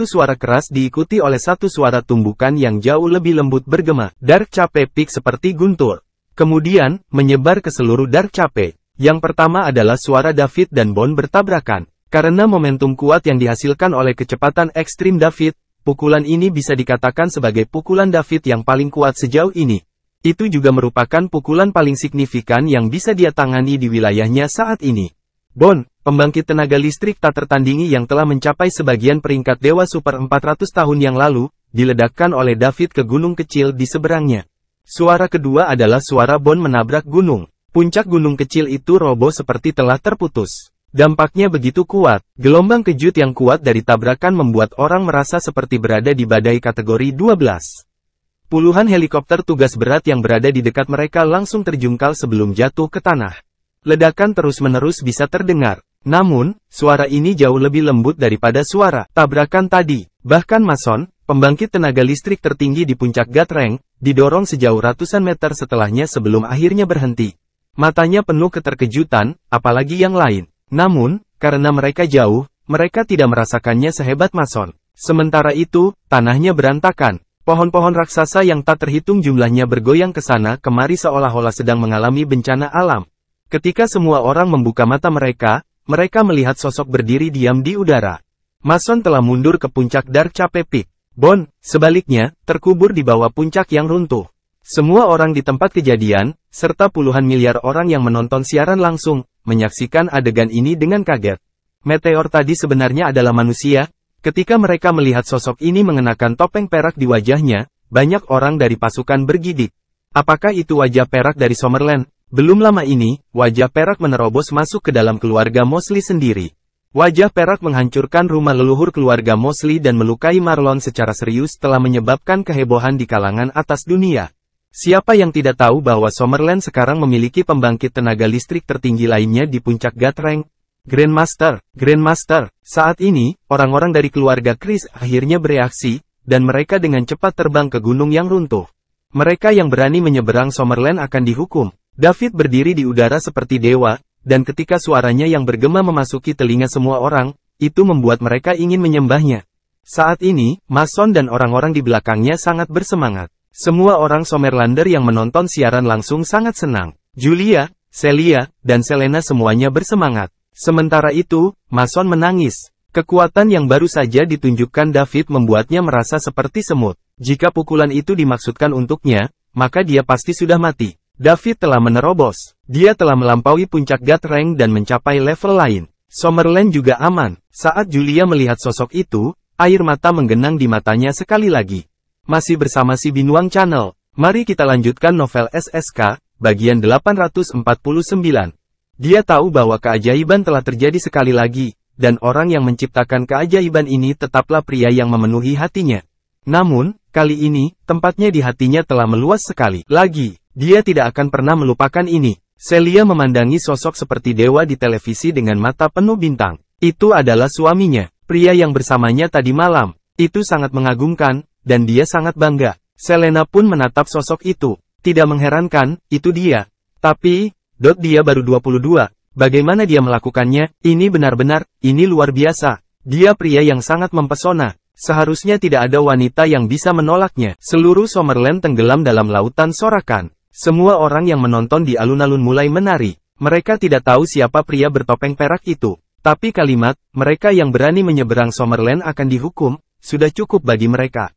A: suara keras diikuti oleh satu suara tumbukan yang jauh lebih lembut bergema. Dark Chapel Peak seperti guntur. Kemudian, menyebar ke seluruh Dark Chapel. Yang pertama adalah suara David dan Bond bertabrakan. Karena momentum kuat yang dihasilkan oleh kecepatan ekstrim David, pukulan ini bisa dikatakan sebagai pukulan David yang paling kuat sejauh ini. Itu juga merupakan pukulan paling signifikan yang bisa dia tangani di wilayahnya saat ini. Bond, pembangkit tenaga listrik tak tertandingi yang telah mencapai sebagian peringkat Dewa Super 400 tahun yang lalu, diledakkan oleh David ke gunung kecil di seberangnya. Suara kedua adalah suara Bond menabrak gunung. Puncak gunung kecil itu roboh seperti telah terputus. Dampaknya begitu kuat. Gelombang kejut yang kuat dari tabrakan membuat orang merasa seperti berada di badai kategori 12. Puluhan helikopter tugas berat yang berada di dekat mereka langsung terjungkal sebelum jatuh ke tanah. Ledakan terus-menerus bisa terdengar. Namun, suara ini jauh lebih lembut daripada suara tabrakan tadi. Bahkan Mason, pembangkit tenaga listrik tertinggi di puncak Gatreng, didorong sejauh ratusan meter setelahnya sebelum akhirnya berhenti. Matanya penuh keterkejutan, apalagi yang lain. Namun, karena mereka jauh, mereka tidak merasakannya sehebat Mason. Sementara itu, tanahnya berantakan. Pohon-pohon raksasa yang tak terhitung jumlahnya bergoyang ke sana kemari seolah-olah sedang mengalami bencana alam. Ketika semua orang membuka mata mereka melihat sosok berdiri diam di udara. Mason telah mundur ke puncak Dark Chapel Peak. Bond, sebaliknya, terkubur di bawah puncak yang runtuh. Semua orang di tempat kejadian, serta puluhan miliar orang yang menonton siaran langsung, menyaksikan adegan ini dengan kaget. Meteor tadi sebenarnya adalah manusia. Ketika mereka melihat sosok ini mengenakan topeng perak di wajahnya, banyak orang dari pasukan bergidik. Apakah itu wajah perak dari Summerland? Belum lama ini, wajah perak menerobos masuk ke dalam keluarga Mosley sendiri. Wajah perak menghancurkan rumah leluhur keluarga Mosley dan melukai Marlon secara serius telah menyebabkan kehebohan di kalangan atas dunia. Siapa yang tidak tahu bahwa Summerland sekarang memiliki pembangkit tenaga listrik tertinggi lainnya di puncak God Rank? Grandmaster, saat ini, orang-orang dari keluarga Chris akhirnya bereaksi, dan mereka dengan cepat terbang ke gunung yang runtuh. Mereka yang berani menyeberang Summerland akan dihukum. David berdiri di udara seperti dewa, dan ketika suaranya yang bergema memasuki telinga semua orang, itu membuat mereka ingin menyembahnya. Saat ini, Mason dan orang-orang di belakangnya sangat bersemangat. Semua orang Summerlander yang menonton siaran langsung sangat senang. Julia, Celia, dan Selena semuanya bersemangat. Sementara itu, Mason menangis. Kekuatan yang baru saja ditunjukkan David membuatnya merasa seperti semut. Jika pukulan itu dimaksudkan untuknya, maka dia pasti sudah mati. David telah menerobos. Dia telah melampaui puncak God Rank dan mencapai level lain. Summerland juga aman. Saat Julia melihat sosok itu, air mata menggenang di matanya sekali lagi. Masih bersama si Binuang Channel. Mari kita lanjutkan novel SSK, bagian 849. Dia tahu bahwa keajaiban telah terjadi sekali lagi, dan orang yang menciptakan keajaiban ini tetaplah pria yang memenuhi hatinya. Namun, kali ini, tempatnya di hatinya telah meluas sekali lagi. Dia tidak akan pernah melupakan ini. Celia memandangi sosok seperti dewa di televisi dengan mata penuh bintang. Itu adalah suaminya, pria yang bersamanya tadi malam. Itu sangat mengagumkan, dan dia sangat bangga. Selena pun menatap sosok itu. Tidak mengherankan, itu dia. Tapi, dia baru 22. Bagaimana dia melakukannya? Ini benar-benar, ini luar biasa. Dia pria yang sangat mempesona. Seharusnya tidak ada wanita yang bisa menolaknya. Seluruh Summerland tenggelam dalam lautan sorakan. Semua orang yang menonton di alun-alun mulai menari. Mereka tidak tahu siapa pria bertopeng perak itu. Tapi kalimat, mereka yang berani menyeberang Summerland akan dihukum, sudah cukup bagi mereka.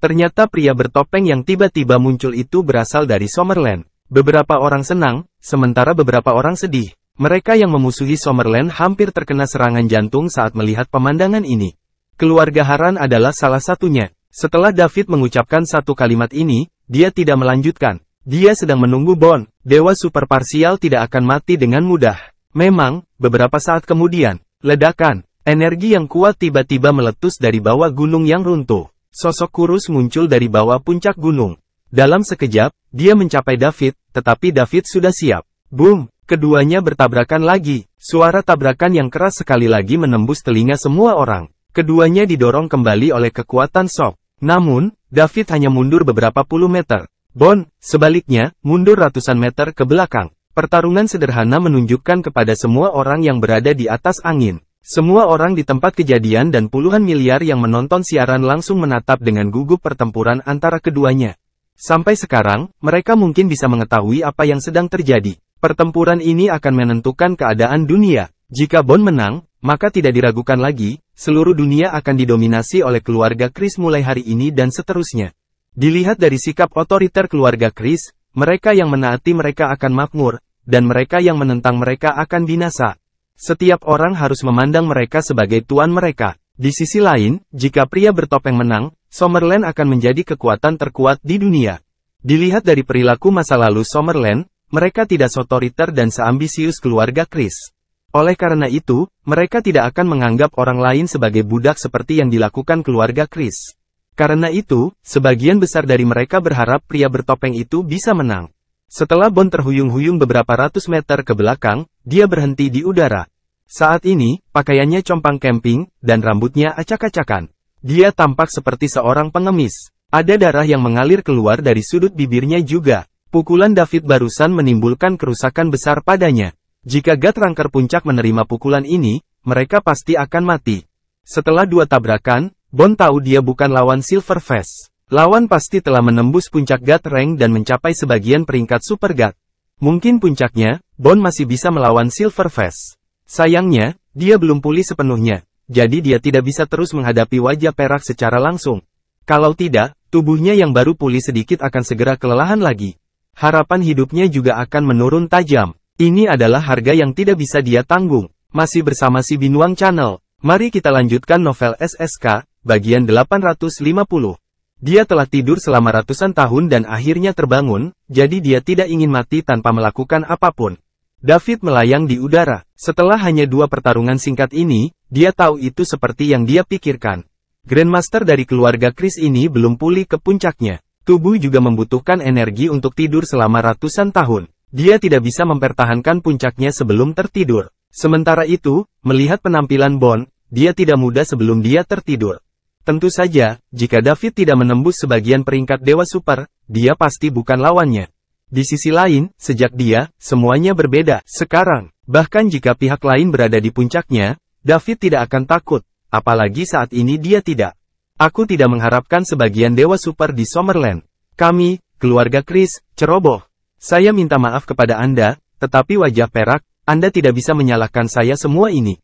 A: Ternyata pria bertopeng yang tiba-tiba muncul itu berasal dari Summerland. Beberapa orang senang, sementara beberapa orang sedih. Mereka yang memusuhi Summerland hampir terkena serangan jantung saat melihat pemandangan ini. Keluarga Haran adalah salah satunya. Setelah David mengucapkan satu kalimat ini, dia tidak melanjutkan. Dia sedang menunggu Bond. Dewa super parsial tidak akan mati dengan mudah. Memang, beberapa saat kemudian, ledakan, energi yang kuat tiba-tiba meletus dari bawah gunung yang runtuh. Sosok kurus muncul dari bawah puncak gunung. Dalam sekejap, dia mencapai David, tetapi David sudah siap. Boom! Keduanya bertabrakan lagi. Suara tabrakan yang keras sekali lagi menembus telinga semua orang. Keduanya didorong kembali oleh kekuatan shock. Namun, David hanya mundur beberapa puluh meter. Bond, sebaliknya, mundur ratusan meter ke belakang. Pertarungan sederhana menunjukkan kepada semua orang yang berada di atas angin. Semua orang di tempat kejadian dan puluhan miliar yang menonton siaran langsung menatap dengan gugup pertempuran antara keduanya. Sampai sekarang, mereka mungkin bisa mengetahui apa yang sedang terjadi. Pertempuran ini akan menentukan keadaan dunia. Jika Bond menang, maka tidak diragukan lagi, seluruh dunia akan didominasi oleh keluarga Chris mulai hari ini dan seterusnya. Dilihat dari sikap otoriter keluarga Chris, mereka yang menaati mereka akan makmur, dan mereka yang menentang mereka akan binasa. Setiap orang harus memandang mereka sebagai tuan mereka. Di sisi lain, jika pria bertopeng menang, Summerland akan menjadi kekuatan terkuat di dunia. Dilihat dari perilaku masa lalu Summerland, mereka tidak otoriter dan seambisius keluarga Chris. Oleh karena itu, mereka tidak akan menganggap orang lain sebagai budak seperti yang dilakukan keluarga Chris. Karena itu, sebagian besar dari mereka berharap pria bertopeng itu bisa menang. Setelah Bond terhuyung-huyung beberapa ratus meter ke belakang, dia berhenti di udara. Saat ini, pakaiannya compang camping, dan rambutnya acak-acakan. Dia tampak seperti seorang pengemis. Ada darah yang mengalir keluar dari sudut bibirnya juga. Pukulan David barusan menimbulkan kerusakan besar padanya. Jika God Ranker Puncak menerima pukulan ini, mereka pasti akan mati. Setelah dua tabrakan, Bond tahu dia bukan lawan Silverface. Lawan pasti telah menembus puncak God Rank dan mencapai sebagian peringkat Super God. Mungkin puncaknya, Bond masih bisa melawan Silverface. Sayangnya, dia belum pulih sepenuhnya, jadi dia tidak bisa terus menghadapi wajah perak secara langsung. Kalau tidak, tubuhnya yang baru pulih sedikit akan segera kelelahan lagi. Harapan hidupnya juga akan menurun tajam. Ini adalah harga yang tidak bisa dia tanggung. Masih bersama si Binuang Channel. Mari kita lanjutkan novel SSK, bagian 850. Dia telah tidur selama ratusan tahun dan akhirnya terbangun, jadi dia tidak ingin mati tanpa melakukan apapun. David melayang di udara. Setelah hanya 2 pertarungan singkat ini, dia tahu itu seperti yang dia pikirkan. Grandmaster dari keluarga Chris ini belum pulih ke puncaknya. Tubuh juga membutuhkan energi untuk tidur selama ratusan tahun. Dia tidak bisa mempertahankan puncaknya sebelum tertidur. Sementara itu, melihat penampilan Bond, dia tidak muda sebelum dia tertidur. Tentu saja, jika David tidak menembus sebagian peringkat Dewa Super, dia pasti bukan lawannya. Di sisi lain, sejak dia, semuanya berbeda. Sekarang, bahkan jika pihak lain berada di puncaknya, David tidak akan takut, apalagi saat ini dia tidak. Aku tidak mengharapkan sebagian Dewa Super di Summerland. Kami, keluarga Chris, ceroboh. Saya minta maaf kepada Anda, tetapi wajah perak, Anda tidak bisa menyalahkan saya semua ini.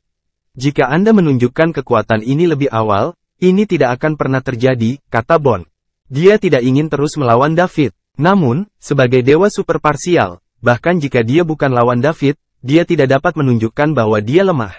A: Jika Anda menunjukkan kekuatan ini lebih awal, ini tidak akan pernah terjadi, kata Bond. Dia tidak ingin terus melawan David. Namun, sebagai Dewa Super Parsial, bahkan jika dia bukan lawan David, dia tidak dapat menunjukkan bahwa dia lemah.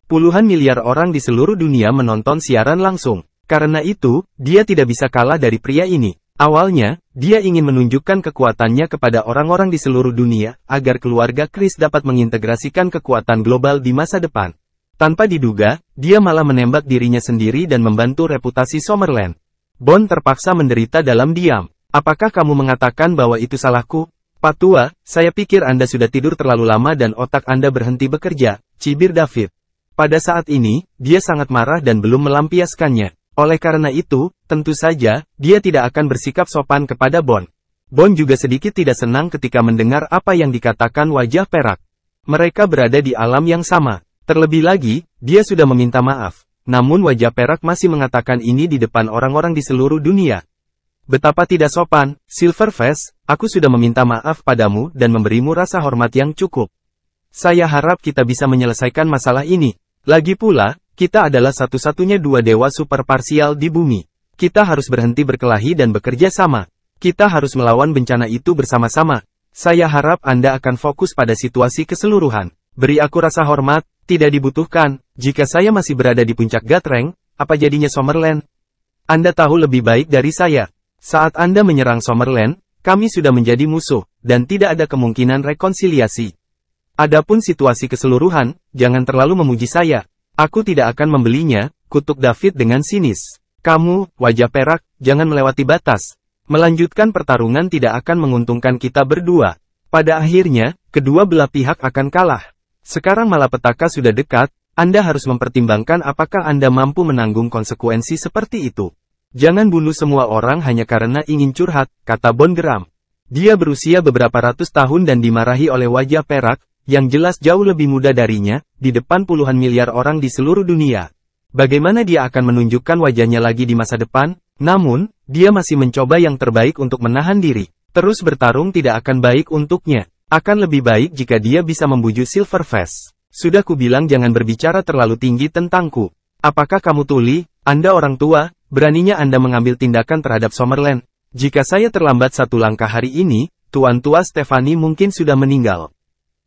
A: Puluhan miliar orang di seluruh dunia menonton siaran langsung. Karena itu, dia tidak bisa kalah dari pria ini. Awalnya, dia ingin menunjukkan kekuatannya kepada orang-orang di seluruh dunia, agar keluarga Chris dapat mengintegrasikan kekuatan global di masa depan. Tanpa diduga, dia malah menembak dirinya sendiri dan membantu reputasi Summerland. Bond terpaksa menderita dalam diam. Apakah kamu mengatakan bahwa itu salahku? Pak Tua, saya pikir Anda sudah tidur terlalu lama dan otak Anda berhenti bekerja, cibir David. Pada saat ini, dia sangat marah dan belum melampiaskannya. Oleh karena itu, tentu saja, dia tidak akan bersikap sopan kepada Bond. Bond juga sedikit tidak senang ketika mendengar apa yang dikatakan wajah perak. Mereka berada di alam yang sama. Terlebih lagi, dia sudah meminta maaf. Namun wajah perak masih mengatakan ini di depan orang-orang di seluruh dunia. Betapa tidak sopan, Silverface, aku sudah meminta maaf padamu dan memberimu rasa hormat yang cukup. Saya harap kita bisa menyelesaikan masalah ini. Lagi pula, kita adalah satu-satunya 2 dewa super parsial di bumi. Kita harus berhenti berkelahi dan bekerja sama. Kita harus melawan bencana itu bersama-sama. Saya harap Anda akan fokus pada situasi keseluruhan. Beri aku rasa hormat. Tidak dibutuhkan. Jika saya masih berada di puncak Gatreng, apa jadinya Summerland? Anda tahu lebih baik dari saya. Saat Anda menyerang Summerland, kami sudah menjadi musuh, dan tidak ada kemungkinan rekonsiliasi. Adapun situasi keseluruhan, jangan terlalu memuji saya. Aku tidak akan membelinya, kutuk David dengan sinis. Kamu, wajah perak, jangan melewati batas. Melanjutkan pertarungan tidak akan menguntungkan kita berdua. Pada akhirnya, kedua belah pihak akan kalah. Sekarang malapetaka sudah dekat, Anda harus mempertimbangkan apakah Anda mampu menanggung konsekuensi seperti itu. Jangan bunuh semua orang hanya karena ingin curhat, kata Bond geram. Dia berusia beberapa ratus tahun dan dimarahi oleh wajah perak, yang jelas jauh lebih muda darinya, di depan puluhan miliar orang di seluruh dunia. Bagaimana dia akan menunjukkan wajahnya lagi di masa depan? Namun, dia masih mencoba yang terbaik untuk menahan diri. Terus bertarung tidak akan baik untuknya. Akan lebih baik jika dia bisa membujuk Silverface. Sudah kubilang jangan berbicara terlalu tinggi tentangku. Apakah kamu tuli, Anda orang tua, beraninya Anda mengambil tindakan terhadap Summerland? Jika saya terlambat 1 langkah hari ini, Tuan Tua Stephanie mungkin sudah meninggal.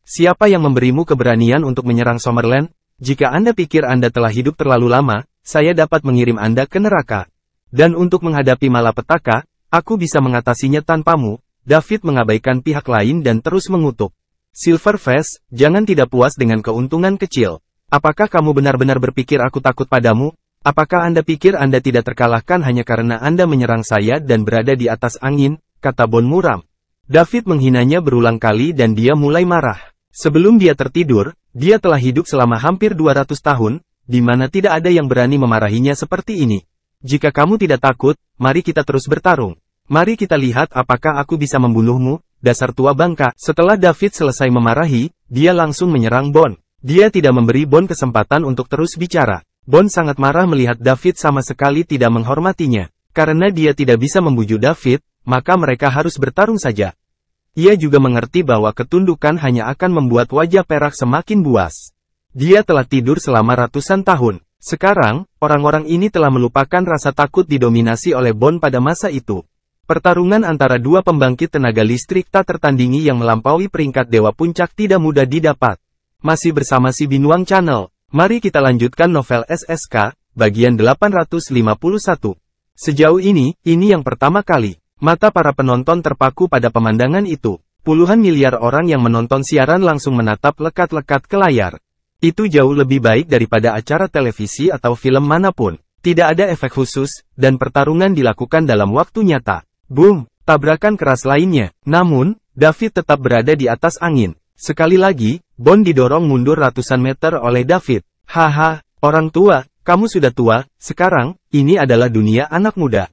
A: Siapa yang memberimu keberanian untuk menyerang Summerland? Jika Anda pikir Anda telah hidup terlalu lama, saya dapat mengirim Anda ke neraka. Dan untuk menghadapi malapetaka, aku bisa mengatasinya tanpamu. David mengabaikan pihak lain dan terus mengutuk. Silverface, jangan tidak puas dengan keuntungan kecil. Apakah kamu benar-benar berpikir aku takut padamu? Apakah Anda pikir Anda tidak terkalahkan hanya karena Anda menyerang saya dan berada di atas angin, kata Bond muram. David menghinanya berulang kali dan dia mulai marah. Sebelum dia tertidur, dia telah hidup selama hampir 200 tahun, di mana tidak ada yang berani memarahinya seperti ini. Jika kamu tidak takut, mari kita terus bertarung. Mari kita lihat apakah aku bisa membunuhmu, dasar tua bangka. Setelah David selesai memarahi, dia langsung menyerang Bond. Dia tidak memberi Bond kesempatan untuk terus bicara. Bond sangat marah melihat David sama sekali tidak menghormatinya. Karena dia tidak bisa membujuk David, maka mereka harus bertarung saja. Ia juga mengerti bahwa ketundukan hanya akan membuat wajah perak semakin buas. Dia telah tidur selama ratusan tahun. Sekarang, orang-orang ini telah melupakan rasa takut didominasi oleh Bond pada masa itu. Pertarungan antara dua pembangkit tenaga listrik tak tertandingi yang melampaui peringkat Dewa Puncak tidak mudah didapat. Masih bersama si Binuang Channel, mari kita lanjutkan novel SSK, bagian 851. Sejauh ini yang pertama kali, mata para penonton terpaku pada pemandangan itu. Puluhan miliar orang yang menonton siaran langsung menatap lekat-lekat ke layar. Itu jauh lebih baik daripada acara televisi atau film manapun. Tidak ada efek khusus, dan pertarungan dilakukan dalam waktu nyata. Boom! Tabrakan keras lainnya. Namun, David tetap berada di atas angin. Sekali lagi, Bon didorong mundur ratusan meter oleh David. Haha, orang tua, kamu sudah tua, sekarang, ini adalah dunia anak muda.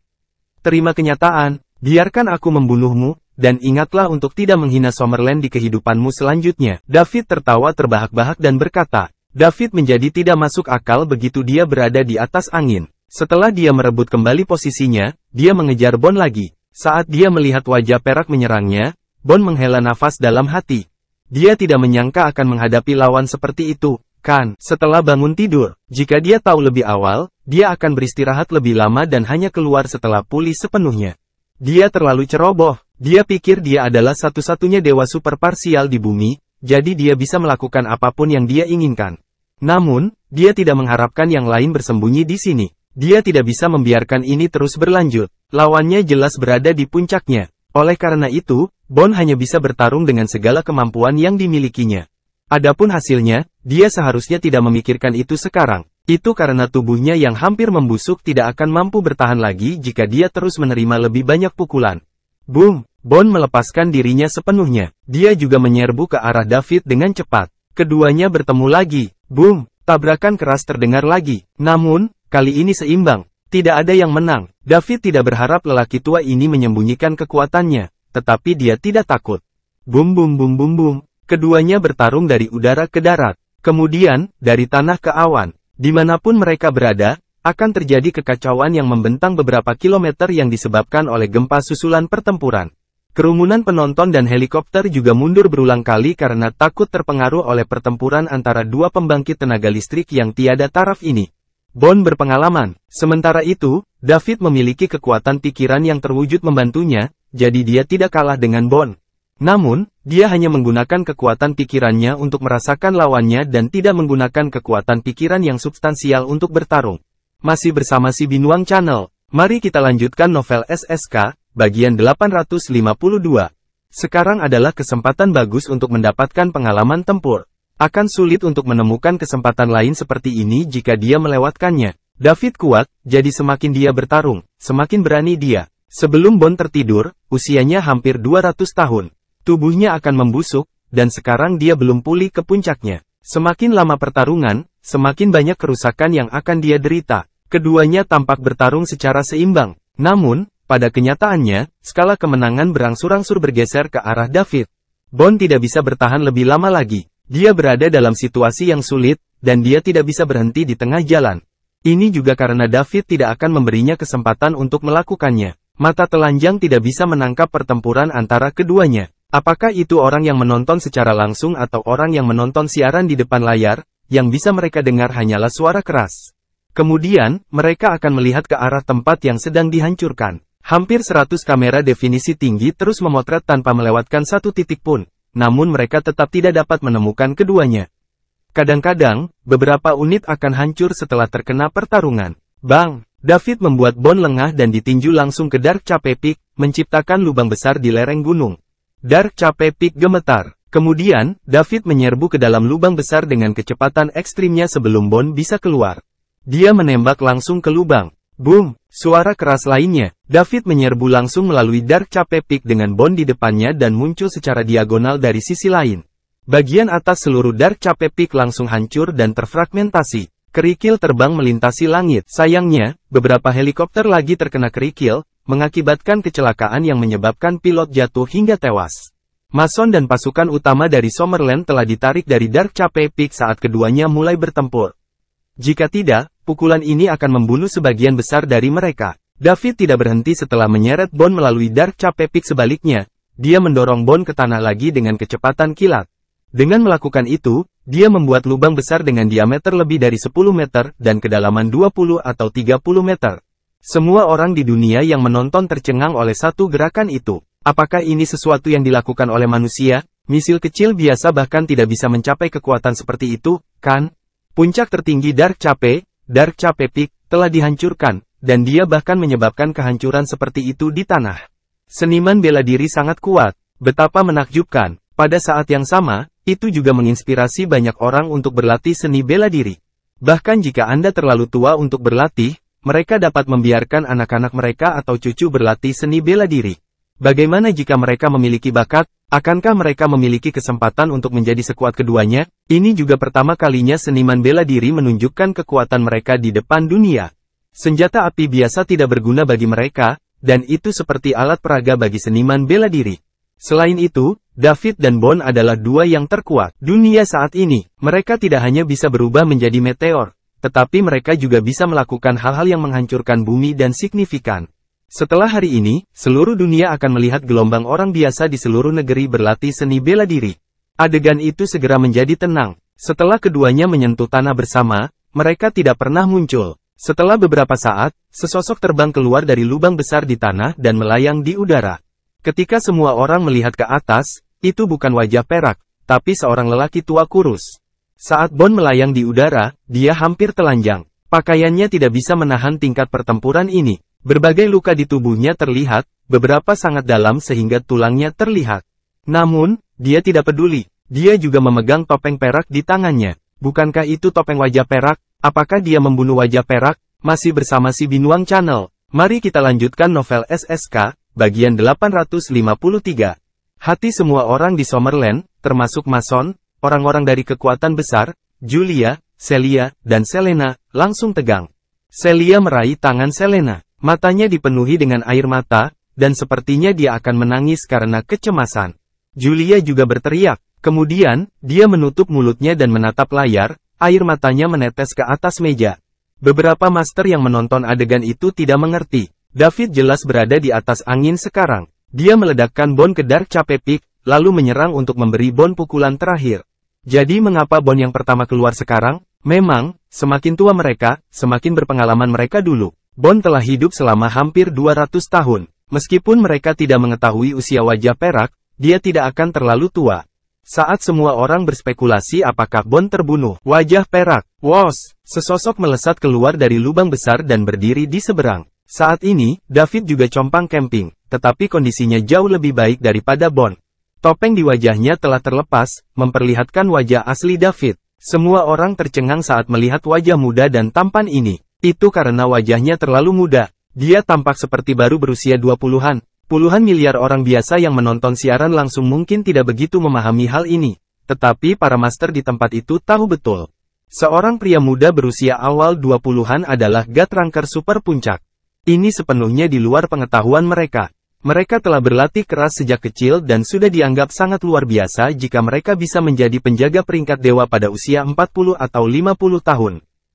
A: Terima kenyataan, biarkan aku membunuhmu, dan ingatlah untuk tidak menghina Summerland di kehidupanmu selanjutnya. David tertawa terbahak-bahak dan berkata, David menjadi tidak masuk akal begitu dia berada di atas angin. Setelah dia merebut kembali posisinya, dia mengejar Bon lagi. Saat dia melihat wajah perak menyerangnya, Bon menghela nafas dalam hati. Dia tidak menyangka akan menghadapi lawan seperti itu, kan? Setelah bangun tidur, jika dia tahu lebih awal, dia akan beristirahat lebih lama dan hanya keluar setelah pulih sepenuhnya. Dia terlalu ceroboh. Dia pikir dia adalah satu-satunya dewa super parsial di bumi, jadi dia bisa melakukan apapun yang dia inginkan. Namun, dia tidak mengharapkan yang lain bersembunyi di sini. Dia tidak bisa membiarkan ini terus berlanjut. Lawannya jelas berada di puncaknya. Oleh karena itu, Bon hanya bisa bertarung dengan segala kemampuan yang dimilikinya. Adapun hasilnya, dia seharusnya tidak memikirkan itu sekarang. Itu karena tubuhnya yang hampir membusuk tidak akan mampu bertahan lagi jika dia terus menerima lebih banyak pukulan. Boom! Bon melepaskan dirinya sepenuhnya. Dia juga menyerbu ke arah David dengan cepat. Keduanya bertemu lagi. Boom! Tabrakan keras terdengar lagi. Namun, kali ini seimbang. Tidak ada yang menang. David tidak berharap lelaki tua ini menyembunyikan kekuatannya. Tetapi dia tidak takut. Boom boom boom boom boom. Keduanya bertarung dari udara ke darat. Kemudian, dari tanah ke awan. Dimanapun mereka berada, akan terjadi kekacauan yang membentang beberapa kilometer yang disebabkan oleh gempa susulan pertempuran. Kerumunan penonton dan helikopter juga mundur berulang kali karena takut terpengaruh oleh pertempuran antara dua pembangkit tenaga listrik yang tiada taraf ini. Bon berpengalaman. Sementara itu, David memiliki kekuatan pikiran yang terwujud membantunya, jadi dia tidak kalah dengan Bon. Namun, dia hanya menggunakan kekuatan pikirannya untuk merasakan lawannya dan tidak menggunakan kekuatan pikiran yang substansial untuk bertarung. Masih bersama si Binuang Channel, mari kita lanjutkan novel SSK, bagian 852. Sekarang adalah kesempatan bagus untuk mendapatkan pengalaman tempur. Akan sulit untuk menemukan kesempatan lain seperti ini jika dia melewatkannya. David kuat, jadi semakin dia bertarung, semakin berani dia. Sebelum Bon tertidur, usianya hampir 200 tahun. Tubuhnya akan membusuk, dan sekarang dia belum pulih ke puncaknya. Semakin lama pertarungan, semakin banyak kerusakan yang akan dia derita. Keduanya tampak bertarung secara seimbang. Namun, pada kenyataannya, skala kemenangan berangsur-angsur bergeser ke arah David. Bon tidak bisa bertahan lebih lama lagi. Dia berada dalam situasi yang sulit, dan dia tidak bisa berhenti di tengah jalan. Ini juga karena David tidak akan memberinya kesempatan untuk melakukannya. Mata telanjang tidak bisa menangkap pertempuran antara keduanya. Apakah itu orang yang menonton secara langsung atau orang yang menonton siaran di depan layar, yang bisa mereka dengar hanyalah suara keras. Kemudian, mereka akan melihat ke arah tempat yang sedang dihancurkan. Hampir 100 kamera definisi tinggi terus memotret tanpa melewatkan satu titik pun. Namun mereka tetap tidak dapat menemukan keduanya. Kadang-kadang, beberapa unit akan hancur setelah terkena pertarungan. Bang! David membuat Bon lengah dan ditinju langsung ke Dark Cape Peak, menciptakan lubang besar di lereng gunung. Dark Cape Peak gemetar. Kemudian, David menyerbu ke dalam lubang besar dengan kecepatan ekstrimnya sebelum Bon bisa keluar. Dia menembak langsung ke lubang. Boom! Suara keras lainnya. David menyerbu langsung melalui Dark Cape Peak dengan Bon di depannya dan muncul secara diagonal dari sisi lain. Bagian atas seluruh Dark Cape Peak langsung hancur dan terfragmentasi. Kerikil terbang melintasi langit. Sayangnya, beberapa helikopter lagi terkena kerikil, mengakibatkan kecelakaan yang menyebabkan pilot jatuh hingga tewas. Mason dan pasukan utama dari Summerland telah ditarik dari Dark Cape Peak saat keduanya mulai bertempur. Jika tidak, pukulan ini akan membunuh sebagian besar dari mereka. David tidak berhenti setelah menyeret Bon melalui Dark Cape Peak sebaliknya. Dia mendorong Bon ke tanah lagi dengan kecepatan kilat. Dengan melakukan itu, dia membuat lubang besar dengan diameter lebih dari 10 meter dan kedalaman 20 atau 30 meter. Semua orang di dunia yang menonton tercengang oleh satu gerakan itu. Apakah ini sesuatu yang dilakukan oleh manusia? Misil kecil biasa bahkan tidak bisa mencapai kekuatan seperti itu, kan? Puncak tertinggi Dark Cape Peak, telah dihancurkan, dan dia bahkan menyebabkan kehancuran seperti itu di tanah. Seniman bela diri sangat kuat. Betapa menakjubkan. Pada saat yang sama, itu juga menginspirasi banyak orang untuk berlatih seni bela diri. Bahkan jika Anda terlalu tua untuk berlatih, mereka dapat membiarkan anak-anak mereka atau cucu berlatih seni bela diri. Bagaimana jika mereka memiliki bakat? Akankah mereka memiliki kesempatan untuk menjadi sekuat keduanya? Ini juga pertama kalinya seniman bela diri menunjukkan kekuatan mereka di depan dunia. Senjata api biasa tidak berguna bagi mereka, dan itu seperti alat peraga bagi seniman bela diri. Selain itu, David dan Bond adalah dua yang terkuat dunia saat ini. Mereka tidak hanya bisa berubah menjadi meteor, tetapi mereka juga bisa melakukan hal-hal yang menghancurkan bumi dan signifikan. Setelah hari ini, seluruh dunia akan melihat gelombang orang biasa di seluruh negeri berlatih seni bela diri. Adegan itu segera menjadi tenang. Setelah keduanya menyentuh tanah bersama, mereka tidak pernah muncul. Setelah beberapa saat, sesosok terbang keluar dari lubang besar di tanah dan melayang di udara. Ketika semua orang melihat ke atas, itu bukan wajah perak, tapi seorang lelaki tua kurus. Saat Bond melayang di udara, dia hampir telanjang. Pakaiannya tidak bisa menahan tingkat pertempuran ini. Berbagai luka di tubuhnya terlihat, beberapa sangat dalam sehingga tulangnya terlihat. Namun, dia tidak peduli. Dia juga memegang topeng perak di tangannya. Bukankah itu topeng wajah perak? Apakah dia membunuh wajah perak? Masih bersama si Binuang Channel. Mari kita lanjutkan novel SSK, bagian 853. Hati semua orang di Summerland, termasuk Mason, orang-orang dari kekuatan besar, Julia, Celia, dan Selena, langsung tegang. Celia meraih tangan Selena. Matanya dipenuhi dengan air mata, dan sepertinya dia akan menangis karena kecemasan. Julia juga berteriak. Kemudian, dia menutup mulutnya dan menatap layar, air matanya menetes ke atas meja. Beberapa master yang menonton adegan itu tidak mengerti. David jelas berada di atas angin sekarang. Dia meledakkan Bond ke Dark Cape Peak, lalu menyerang untuk memberi Bond pukulan terakhir. Jadi mengapa Bond yang pertama keluar sekarang? Memang, semakin tua mereka, semakin berpengalaman mereka dulu. Bond telah hidup selama hampir 200 tahun. Meskipun mereka tidak mengetahui usia wajah perak, dia tidak akan terlalu tua. Saat semua orang berspekulasi apakah Bond terbunuh, wajah perak, wos, sesosok melesat keluar dari lubang besar dan berdiri di seberang. Saat ini, David juga compang camping, tetapi kondisinya jauh lebih baik daripada Bond. Topeng di wajahnya telah terlepas, memperlihatkan wajah asli David. Semua orang tercengang saat melihat wajah muda dan tampan ini. Itu karena wajahnya terlalu muda. Dia tampak seperti baru berusia 20-an. Puluhan miliar orang biasa yang menonton siaran langsung mungkin tidak begitu memahami hal ini. Tetapi para master di tempat itu tahu betul. Seorang pria muda berusia awal 20-an adalah Gatranker Super Puncak. Ini sepenuhnya di luar pengetahuan mereka. Mereka telah berlatih keras sejak kecil dan sudah dianggap sangat luar biasa jika mereka bisa menjadi penjaga peringkat dewa pada usia 40 atau 50 tahun.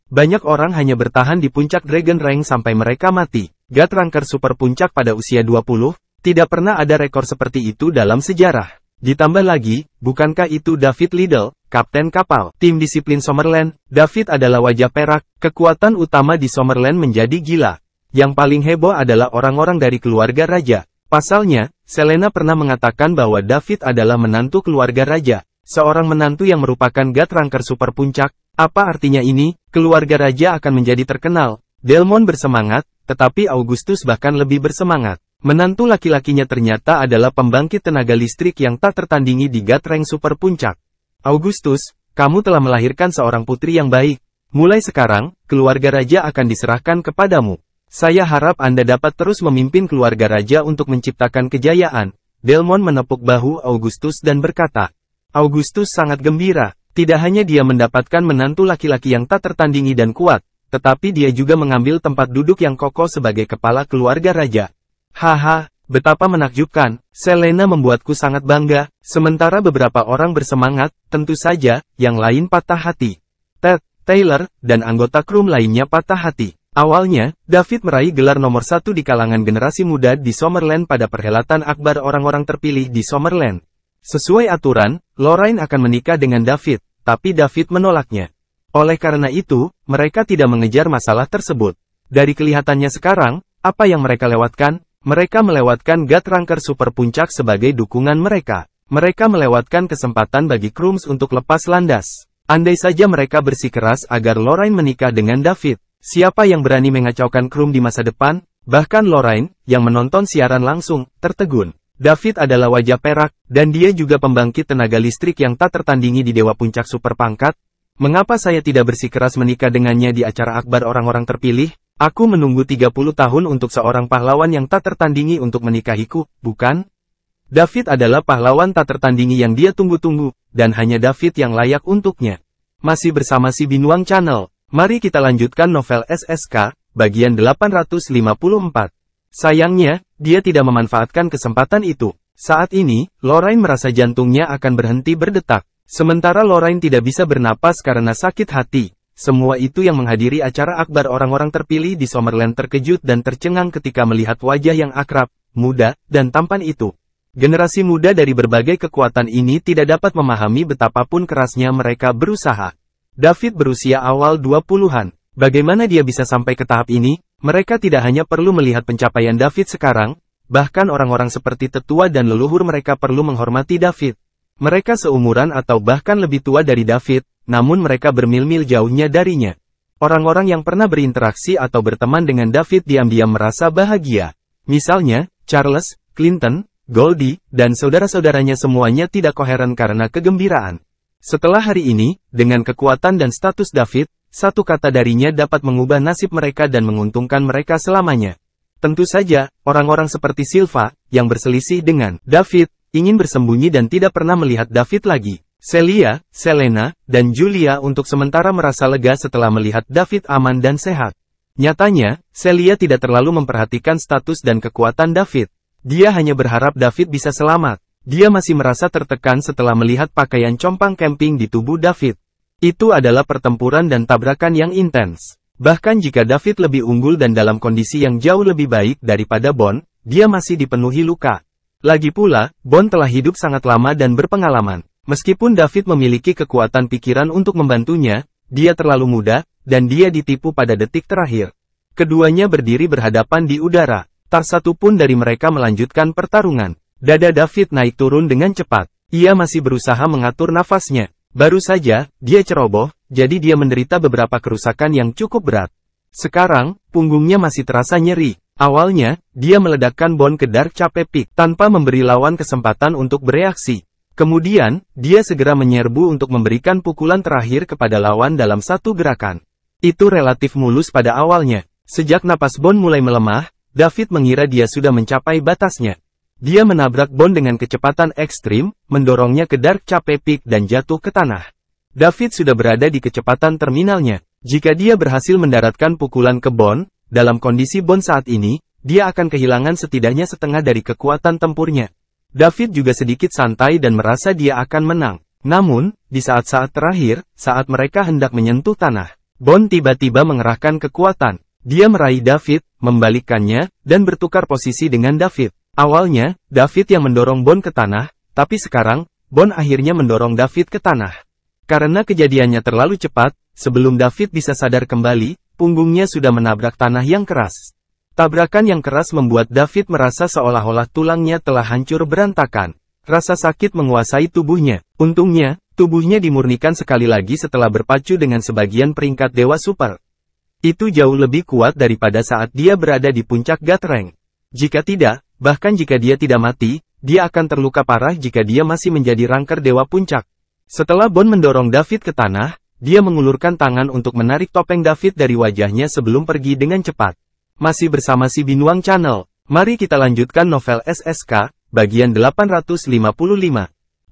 A: Banyak orang hanya bertahan di puncak Dragon Rank sampai mereka mati. Gatranker Super Puncak pada usia 20, tidak pernah ada rekor seperti itu dalam sejarah. Ditambah lagi, bukankah itu David Liddell, kapten kapal, tim disiplin Summerland? David adalah wajah perak, kekuatan utama di Summerland menjadi gila. Yang paling heboh adalah orang-orang dari keluarga raja. Pasalnya, Selena pernah mengatakan bahwa David adalah menantu keluarga raja. Seorang menantu yang merupakan Gatranker Super Puncak. Apa artinya ini? Keluarga raja akan menjadi terkenal. Delmon bersemangat, tetapi Augustus bahkan lebih bersemangat. Menantu laki-lakinya ternyata adalah pembangkit tenaga listrik yang tak tertandingi di Gatrank Super Puncak. Augustus, kamu telah melahirkan seorang putri yang baik. Mulai sekarang, keluarga raja akan diserahkan kepadamu. Saya harap Anda dapat terus memimpin keluarga raja untuk menciptakan kejayaan. Delmon menepuk bahu Augustus dan berkata. Augustus sangat gembira. Tidak hanya dia mendapatkan menantu laki-laki yang tak tertandingi dan kuat, tetapi dia juga mengambil tempat duduk yang kokoh sebagai kepala keluarga raja. Haha, betapa menakjubkan. Selena membuatku sangat bangga. Sementara beberapa orang bersemangat, tentu saja, yang lain patah hati. Ted, Taylor, dan anggota kru lainnya patah hati. Awalnya, David meraih gelar nomor 1 di kalangan generasi muda di Summerland pada perhelatan akbar orang-orang terpilih di Summerland. Sesuai aturan, Lorraine akan menikah dengan David, tapi David menolaknya. Oleh karena itu, mereka tidak mengejar masalah tersebut. Dari kelihatannya sekarang, apa yang mereka lewatkan? Mereka melewatkan Gutranker Super Puncak sebagai dukungan mereka. Mereka melewatkan kesempatan bagi Crumbs untuk lepas landas. Andai saja mereka bersikeras agar Lorraine menikah dengan David. Siapa yang berani mengacaukan Crumbs di masa depan? Bahkan Lorraine, yang menonton siaran langsung, tertegun. David adalah wajah perak, dan dia juga pembangkit tenaga listrik yang tak tertandingi di Dewa Puncak Super Pangkat. Mengapa saya tidak bersikeras menikah dengannya di acara akbar orang-orang terpilih? Aku menunggu 30 tahun untuk seorang pahlawan yang tak tertandingi untuk menikahiku, bukan? David adalah pahlawan tak tertandingi yang dia tunggu-tunggu, dan hanya David yang layak untuknya. Masih bersama si Binuang Channel, mari kita lanjutkan novel SSK, bagian 854. Sayangnya, dia tidak memanfaatkan kesempatan itu. Saat ini, Lorraine merasa jantungnya akan berhenti berdetak. Sementara Lorraine tidak bisa bernapas karena sakit hati. Semua itu yang menghadiri acara akbar orang-orang terpilih di Summerland terkejut dan tercengang ketika melihat wajah yang akrab, muda, dan tampan itu. Generasi muda dari berbagai kekuatan ini tidak dapat memahami betapapun kerasnya mereka berusaha. David berusia awal 20-an. Bagaimana dia bisa sampai ke tahap ini? Mereka tidak hanya perlu melihat pencapaian David sekarang, bahkan orang-orang seperti tetua dan leluhur mereka perlu menghormati David. Mereka seumuran atau bahkan lebih tua dari David, namun mereka bermil-mil jauhnya darinya. Orang-orang yang pernah berinteraksi atau berteman dengan David diam-diam merasa bahagia. Misalnya, Charles, Clinton, Goldie, dan saudara-saudaranya semuanya tidak koheren karena kegembiraan. Setelah hari ini, dengan kekuatan dan status David, satu kata darinya dapat mengubah nasib mereka dan menguntungkan mereka selamanya. Tentu saja, orang-orang seperti Silva, yang berselisih dengan David, ingin bersembunyi dan tidak pernah melihat David lagi. Celia, Selena, dan Julia untuk sementara merasa lega setelah melihat David aman dan sehat. Nyatanya, Celia tidak terlalu memperhatikan status dan kekuatan David. Dia hanya berharap David bisa selamat. Dia masih merasa tertekan setelah melihat pakaian compang camping di tubuh David. Itu adalah pertempuran dan tabrakan yang intens. Bahkan jika David lebih unggul dan dalam kondisi yang jauh lebih baik daripada Bond, dia masih dipenuhi luka. Lagi pula, Bond telah hidup sangat lama dan berpengalaman. Meskipun David memiliki kekuatan pikiran untuk membantunya, dia terlalu muda, dan dia ditipu pada detik terakhir. Keduanya berdiri berhadapan di udara. Tak satu pun dari mereka melanjutkan pertarungan. Dada David naik turun dengan cepat. Ia masih berusaha mengatur nafasnya. Baru saja, dia ceroboh, jadi dia menderita beberapa kerusakan yang cukup berat. Sekarang, punggungnya masih terasa nyeri. Awalnya, dia meledakkan Bond ke Dark Cape Peak tanpa memberi lawan kesempatan untuk bereaksi. Kemudian, dia segera menyerbu untuk memberikan pukulan terakhir kepada lawan dalam satu gerakan. Itu relatif mulus pada awalnya. Sejak napas Bond mulai melemah, David mengira dia sudah mencapai batasnya. Dia menabrak Bond dengan kecepatan ekstrim, mendorongnya ke Dark Cape Peak dan jatuh ke tanah. David sudah berada di kecepatan terminalnya. Jika dia berhasil mendaratkan pukulan ke Bond, dalam kondisi Bond saat ini, dia akan kehilangan setidaknya setengah dari kekuatan tempurnya. David juga sedikit santai dan merasa dia akan menang. Namun, di saat-saat terakhir, saat mereka hendak menyentuh tanah, Bond tiba-tiba mengerahkan kekuatan. Dia meraih David, membalikkannya, dan bertukar posisi dengan David. Awalnya, David yang mendorong Bond ke tanah, tapi sekarang, Bond akhirnya mendorong David ke tanah. Karena kejadiannya terlalu cepat, sebelum David bisa sadar kembali, punggungnya sudah menabrak tanah yang keras. Tabrakan yang keras membuat David merasa seolah-olah tulangnya telah hancur berantakan. Rasa sakit menguasai tubuhnya. Untungnya, tubuhnya dimurnikan sekali lagi setelah berpacu dengan sebagian peringkat Dewa Super. Itu jauh lebih kuat daripada saat dia berada di puncak Gatreng. Jika tidak, bahkan jika dia tidak mati, dia akan terluka parah jika dia masih menjadi rangker Dewa Puncak. Setelah Bond mendorong David ke tanah, dia mengulurkan tangan untuk menarik topeng David dari wajahnya sebelum pergi dengan cepat. Masih bersama si Binuang Channel, mari kita lanjutkan novel SSK, bagian 855.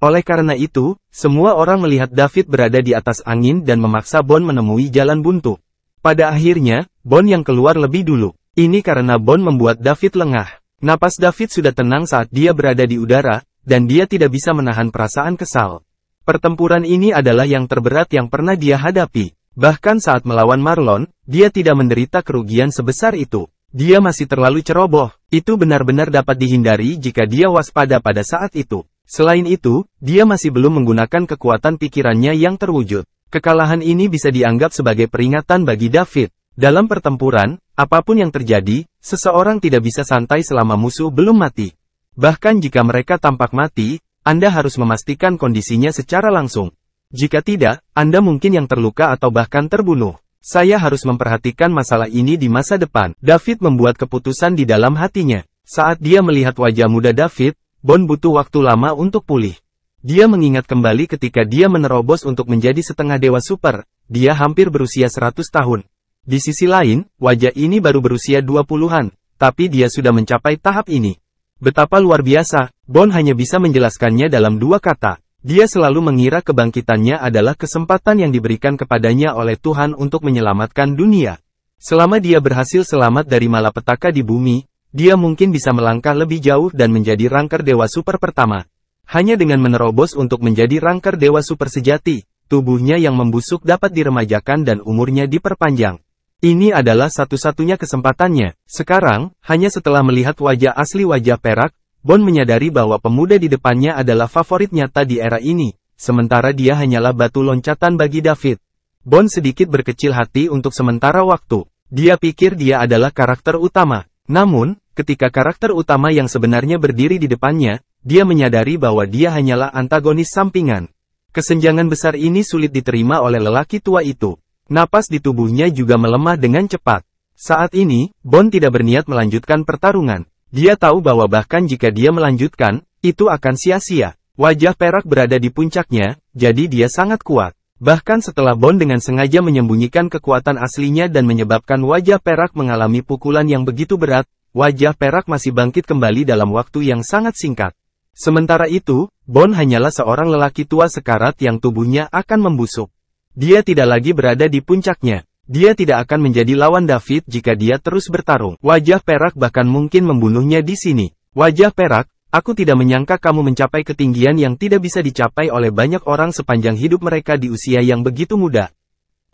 A: Oleh karena itu, semua orang melihat David berada di atas angin dan memaksa Bond menemui jalan buntu. Pada akhirnya, Bond yang keluar lebih dulu. Ini karena Bond membuat David lengah. Napas David sudah tenang saat dia berada di udara, dan dia tidak bisa menahan perasaan kesal. Pertempuran ini adalah yang terberat yang pernah dia hadapi. Bahkan saat melawan Marlon, dia tidak menderita kerugian sebesar itu. Dia masih terlalu ceroboh. Itu benar-benar dapat dihindari jika dia waspada pada saat itu. Selain itu, dia masih belum menggunakan kekuatan pikirannya yang terwujud. Kekalahan ini bisa dianggap sebagai peringatan bagi David. Dalam pertempuran, apapun yang terjadi, seseorang tidak bisa santai selama musuh belum mati. Bahkan jika mereka tampak mati, Anda harus memastikan kondisinya secara langsung. Jika tidak, Anda mungkin yang terluka atau bahkan terbunuh. Saya harus memperhatikan masalah ini di masa depan. David membuat keputusan di dalam hatinya. Saat dia melihat wajah muda David, Bond butuh waktu lama untuk pulih. Dia mengingat kembali ketika dia menerobos untuk menjadi setengah dewa super. Dia hampir berusia 100 tahun. Di sisi lain, wajah ini baru berusia 20-an, tapi dia sudah mencapai tahap ini. Betapa luar biasa, Bond hanya bisa menjelaskannya dalam 2 kata. Dia selalu mengira kebangkitannya adalah kesempatan yang diberikan kepadanya oleh Tuhan untuk menyelamatkan dunia. Selama dia berhasil selamat dari malapetaka di bumi, dia mungkin bisa melangkah lebih jauh dan menjadi rangker dewa super pertama. Hanya dengan menerobos untuk menjadi rangker dewa super sejati, tubuhnya yang membusuk dapat diremajakan dan umurnya diperpanjang. Ini adalah satu-satunya kesempatannya. Sekarang, hanya setelah melihat wajah asli wajah perak, Bond menyadari bahwa pemuda di depannya adalah favorit nyata di era ini, sementara dia hanyalah batu loncatan bagi David. Bond sedikit berkecil hati untuk sementara waktu. Dia pikir dia adalah karakter utama. Namun, ketika karakter utama yang sebenarnya berdiri di depannya, dia menyadari bahwa dia hanyalah antagonis sampingan. Kesenjangan besar ini sulit diterima oleh lelaki tua itu. Napas di tubuhnya juga melemah dengan cepat. Saat ini, Bond tidak berniat melanjutkan pertarungan. Dia tahu bahwa bahkan jika dia melanjutkan, itu akan sia-sia. Wajah perak berada di puncaknya, jadi dia sangat kuat. Bahkan setelah Bond dengan sengaja menyembunyikan kekuatan aslinya dan menyebabkan wajah perak mengalami pukulan yang begitu berat, wajah perak masih bangkit kembali dalam waktu yang sangat singkat. Sementara itu, Bond hanyalah seorang lelaki tua sekarat yang tubuhnya akan membusuk. Dia tidak lagi berada di puncaknya. Dia tidak akan menjadi lawan David jika dia terus bertarung. Wajah perak bahkan mungkin membunuhnya di sini. Wajah perak, aku tidak menyangka kamu mencapai ketinggian yang tidak bisa dicapai oleh banyak orang sepanjang hidup mereka di usia yang begitu muda.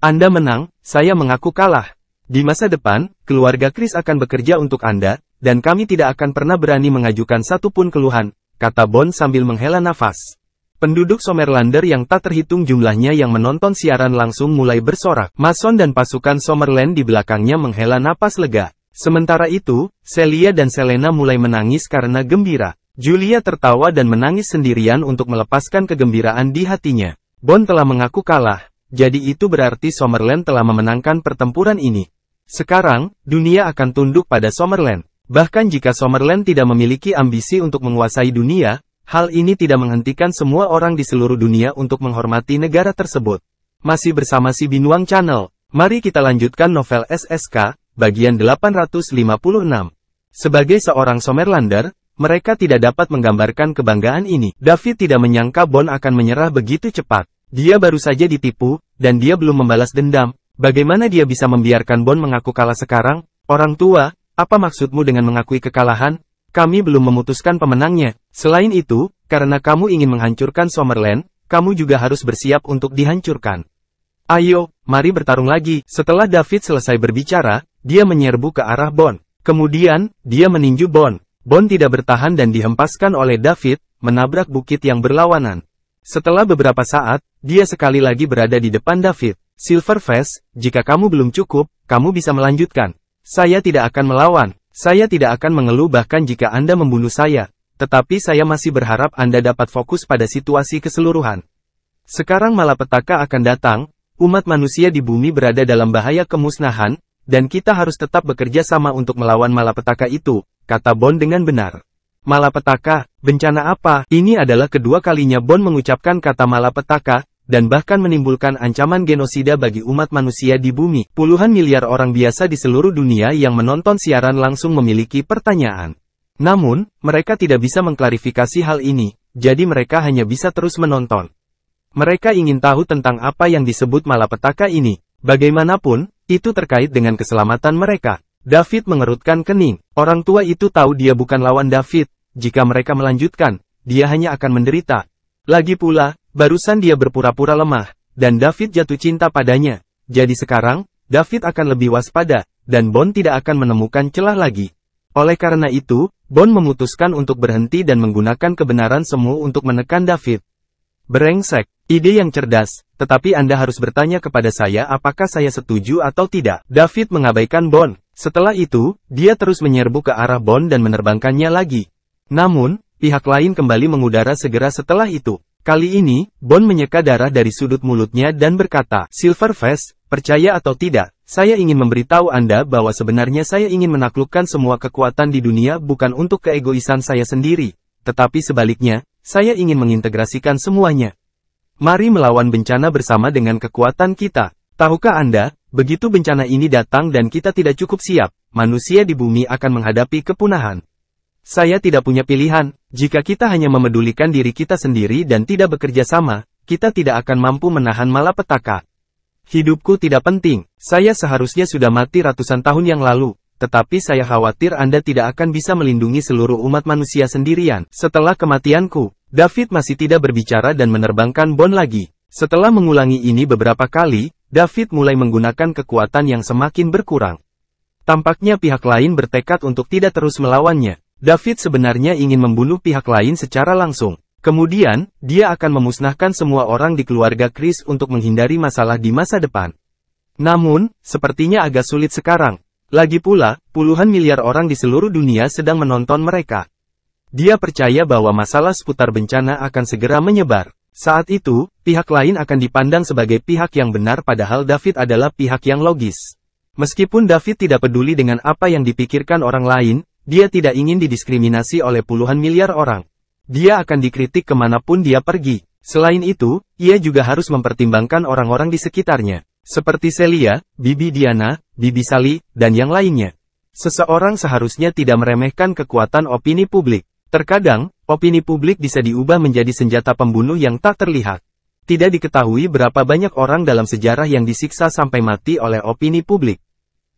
A: Anda menang, saya mengaku kalah. Di masa depan, keluarga Chris akan bekerja untuk Anda, dan kami tidak akan pernah berani mengajukan satupun keluhan, kata Bond sambil menghela nafas. Penduduk Sommerlander yang tak terhitung jumlahnya yang menonton siaran langsung mulai bersorak. Mason dan pasukan Sommerland di belakangnya menghela napas lega. Sementara itu, Celia dan Selena mulai menangis karena gembira. Julia tertawa dan menangis sendirian untuk melepaskan kegembiraan di hatinya. Bond telah mengaku kalah, jadi itu berarti Sommerland telah memenangkan pertempuran ini. Sekarang, dunia akan tunduk pada Sommerland. Bahkan jika Sommerland tidak memiliki ambisi untuk menguasai dunia, hal ini tidak menghentikan semua orang di seluruh dunia untuk menghormati negara tersebut. Masih bersama si Binuang Channel, mari kita lanjutkan novel SSK, bagian 856. Sebagai seorang Sommerlander, mereka tidak dapat menggambarkan kebanggaan ini. David tidak menyangka Bond akan menyerah begitu cepat. Dia baru saja ditipu, dan dia belum membalas dendam. Bagaimana dia bisa membiarkan Bond mengaku kalah sekarang? Orang tua, apa maksudmu dengan mengakui kekalahan? Kami belum memutuskan pemenangnya. Selain itu, karena kamu ingin menghancurkan Sommerland, kamu juga harus bersiap untuk dihancurkan. Ayo, mari bertarung lagi. Setelah David selesai berbicara, dia menyerbu ke arah Bond. Kemudian, dia meninju Bond. Bond tidak bertahan dan dihempaskan oleh David, menabrak bukit yang berlawanan. Setelah beberapa saat, dia sekali lagi berada di depan David. Silverface, jika kamu belum cukup, kamu bisa melanjutkan. Saya tidak akan melawan. Saya tidak akan mengeluh bahkan jika Anda membunuh saya, tetapi saya masih berharap Anda dapat fokus pada situasi keseluruhan. Sekarang malapetaka akan datang, umat manusia di bumi berada dalam bahaya kemusnahan, dan kita harus tetap bekerja sama untuk melawan malapetaka itu, kata Bond dengan benar. Malapetaka, bencana apa? Ini adalah kedua kalinya Bond mengucapkan kata malapetaka, dan bahkan menimbulkan ancaman genosida bagi umat manusia di bumi. Puluhan miliar orang biasa di seluruh dunia yang menonton siaran langsung memiliki pertanyaan. Namun, mereka tidak bisa mengklarifikasi hal ini, jadi mereka hanya bisa terus menonton. Mereka ingin tahu tentang apa yang disebut malapetaka ini. Bagaimanapun, itu terkait dengan keselamatan mereka. David mengerutkan kening. Orang tua itu tahu dia bukan lawan David. Jika mereka melanjutkan, dia hanya akan menderita. Lagi pula, barusan dia berpura-pura lemah, dan David jatuh cinta padanya. Jadi sekarang, David akan lebih waspada, dan Bond tidak akan menemukan celah lagi. Oleh karena itu, Bond memutuskan untuk berhenti dan menggunakan kebenaran semu untuk menekan David. Brengsek, ide yang cerdas, tetapi Anda harus bertanya kepada saya apakah saya setuju atau tidak. David mengabaikan Bond. Setelah itu, dia terus menyerbu ke arah Bond dan menerbangkannya lagi. Namun, pihak lain kembali mengudara segera setelah itu. Kali ini, Bond menyeka darah dari sudut mulutnya dan berkata, Silverface, percaya atau tidak, saya ingin memberitahu Anda bahwa sebenarnya saya ingin menaklukkan semua kekuatan di dunia bukan untuk keegoisan saya sendiri, tetapi sebaliknya, saya ingin mengintegrasikan semuanya. Mari melawan bencana bersama dengan kekuatan kita. Tahukah Anda, begitu bencana ini datang dan kita tidak cukup siap, manusia di bumi akan menghadapi kepunahan. Saya tidak punya pilihan, jika kita hanya memedulikan diri kita sendiri dan tidak bekerja sama, kita tidak akan mampu menahan malapetaka. Hidupku tidak penting, saya seharusnya sudah mati ratusan tahun yang lalu, tetapi saya khawatir Anda tidak akan bisa melindungi seluruh umat manusia sendirian. Setelah kematianku, David masih tidak berbicara dan menerbangkan Bond lagi. Setelah mengulangi ini beberapa kali, David mulai menggunakan kekuatan yang semakin berkurang. Tampaknya pihak lain bertekad untuk tidak terus melawannya. David sebenarnya ingin membunuh pihak lain secara langsung. Kemudian, dia akan memusnahkan semua orang di keluarga Chris untuk menghindari masalah di masa depan. Namun, sepertinya agak sulit sekarang. Lagi pula, puluhan miliar orang di seluruh dunia sedang menonton mereka. Dia percaya bahwa masalah seputar bencana akan segera menyebar. Saat itu, pihak lain akan dipandang sebagai pihak yang benar padahal David adalah pihak yang logis. Meskipun David tidak peduli dengan apa yang dipikirkan orang lain, dia tidak ingin didiskriminasi oleh puluhan miliar orang. Dia akan dikritik kemanapun dia pergi. Selain itu, ia juga harus mempertimbangkan orang-orang di sekitarnya. Seperti Celia, Bibi Diana, Bibi Sally, dan yang lainnya. Seseorang seharusnya tidak meremehkan kekuatan opini publik. Terkadang, opini publik bisa diubah menjadi senjata pembunuh yang tak terlihat. Tidak diketahui berapa banyak orang dalam sejarah yang disiksa sampai mati oleh opini publik.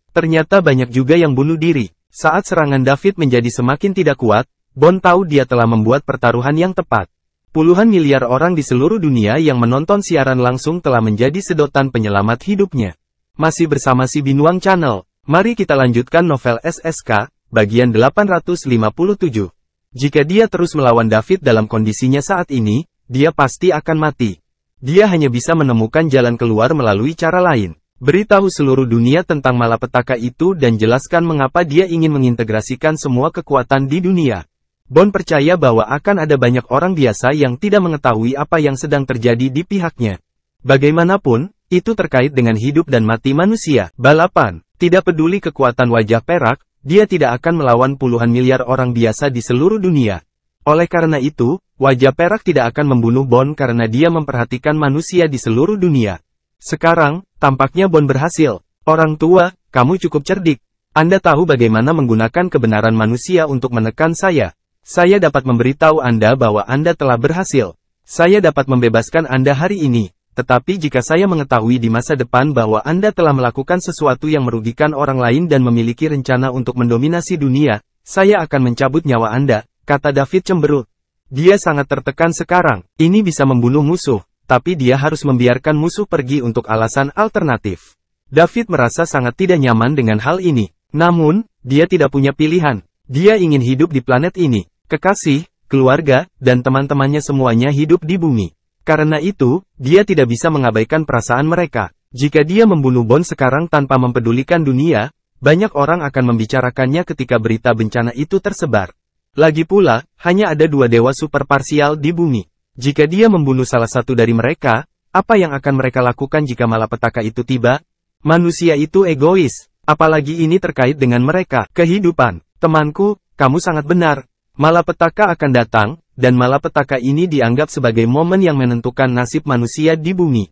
A: Ternyata banyak juga yang bunuh diri. Saat serangan David menjadi semakin tidak kuat, Bond tahu dia telah membuat pertaruhan yang tepat. Puluhan miliar orang di seluruh dunia yang menonton siaran langsung telah menjadi sedotan penyelamat hidupnya. Masih bersama si Binuang Channel, mari kita lanjutkan novel SSK, bagian 857. Jika dia terus melawan David dalam kondisinya saat ini, dia pasti akan mati. Dia hanya bisa menemukan jalan keluar melalui cara lain. Beritahu seluruh dunia tentang malapetaka itu dan jelaskan mengapa dia ingin mengintegrasikan semua kekuatan di dunia. Bond percaya bahwa akan ada banyak orang biasa yang tidak mengetahui apa yang sedang terjadi di pihaknya. Bagaimanapun, itu terkait dengan hidup dan mati manusia. Balapan, tidak peduli kekuatan wajah perak, dia tidak akan melawan puluhan miliar orang biasa di seluruh dunia. Oleh karena itu, wajah perak tidak akan membunuh Bond karena dia memperhatikan manusia di seluruh dunia. Sekarang, tampaknya Bond berhasil. Orang tua, kamu cukup cerdik. Anda tahu bagaimana menggunakan kebenaran manusia untuk menekan saya. Saya dapat memberitahu Anda bahwa Anda telah berhasil. Saya dapat membebaskan Anda hari ini. Tetapi jika saya mengetahui di masa depan bahwa Anda telah melakukan sesuatu yang merugikan orang lain dan memiliki rencana untuk mendominasi dunia, saya akan mencabut nyawa Anda, kata David cemberut. Dia sangat tertekan sekarang. Ini bisa membunuh musuh. Tapi dia harus membiarkan musuh pergi untuk alasan alternatif. David merasa sangat tidak nyaman dengan hal ini. Namun, dia tidak punya pilihan. Dia ingin hidup di planet ini. Kekasih, keluarga, dan teman-temannya semuanya hidup di bumi. Karena itu, dia tidak bisa mengabaikan perasaan mereka. Jika dia membunuh Bond sekarang tanpa mempedulikan dunia, banyak orang akan membicarakannya ketika berita bencana itu tersebar. Lagi pula, hanya ada 2 dewa super parsial di bumi. Jika dia membunuh salah satu dari mereka, apa yang akan mereka lakukan jika malapetaka itu tiba? Manusia itu egois, apalagi ini terkait dengan mereka. Kehidupan, temanku, kamu sangat benar. Malapetaka akan datang, dan malapetaka ini dianggap sebagai momen yang menentukan nasib manusia di bumi.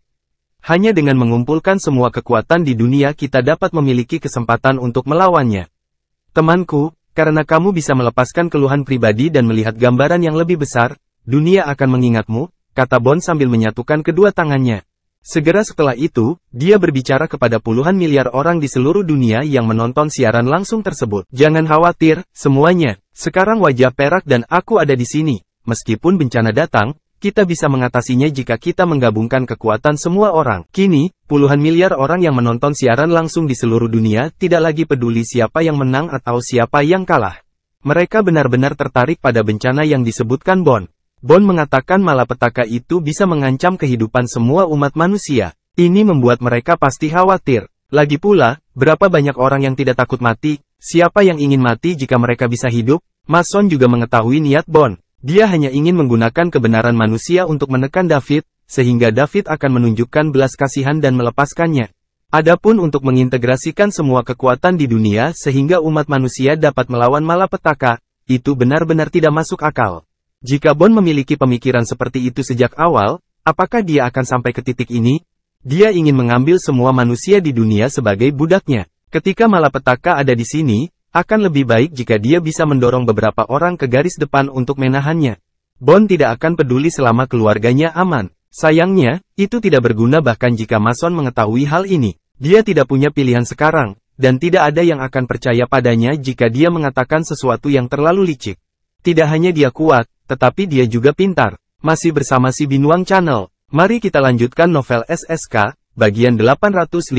A: Hanya dengan mengumpulkan semua kekuatan di dunia kita dapat memiliki kesempatan untuk melawannya. Temanku, karena kamu bisa melepaskan keluhan pribadi dan melihat gambaran yang lebih besar, dunia akan mengingatmu, kata Bond sambil menyatukan kedua tangannya. Segera setelah itu, dia berbicara kepada puluhan miliar orang di seluruh dunia yang menonton siaran langsung tersebut. Jangan khawatir, semuanya. Sekarang wajah perak dan aku ada di sini. Meskipun bencana datang, kita bisa mengatasinya jika kita menggabungkan kekuatan semua orang. Kini, puluhan miliar orang yang menonton siaran langsung di seluruh dunia tidak lagi peduli siapa yang menang atau siapa yang kalah. Mereka benar-benar tertarik pada bencana yang disebutkan Bond. Bond mengatakan malapetaka itu bisa mengancam kehidupan semua umat manusia. Ini membuat mereka pasti khawatir. Lagi pula, berapa banyak orang yang tidak takut mati? Siapa yang ingin mati jika mereka bisa hidup? Mason juga mengetahui niat Bond. Dia hanya ingin menggunakan kebenaran manusia untuk menekan David, sehingga David akan menunjukkan belas kasihan dan melepaskannya. Adapun untuk mengintegrasikan semua kekuatan di dunia sehingga umat manusia dapat melawan malapetaka, itu benar-benar tidak masuk akal. Jika Bond memiliki pemikiran seperti itu sejak awal, apakah dia akan sampai ke titik ini? Dia ingin mengambil semua manusia di dunia sebagai budaknya. Ketika malapetaka ada di sini, akan lebih baik jika dia bisa mendorong beberapa orang ke garis depan untuk menahannya. Bond tidak akan peduli selama keluarganya aman. Sayangnya, itu tidak berguna bahkan jika Mason mengetahui hal ini. Dia tidak punya pilihan sekarang, dan tidak ada yang akan percaya padanya jika dia mengatakan sesuatu yang terlalu licik. Tidak hanya dia kuat, tetapi dia juga pintar. Masih bersama si Binuang Channel. Mari kita lanjutkan novel SSK, bagian 858.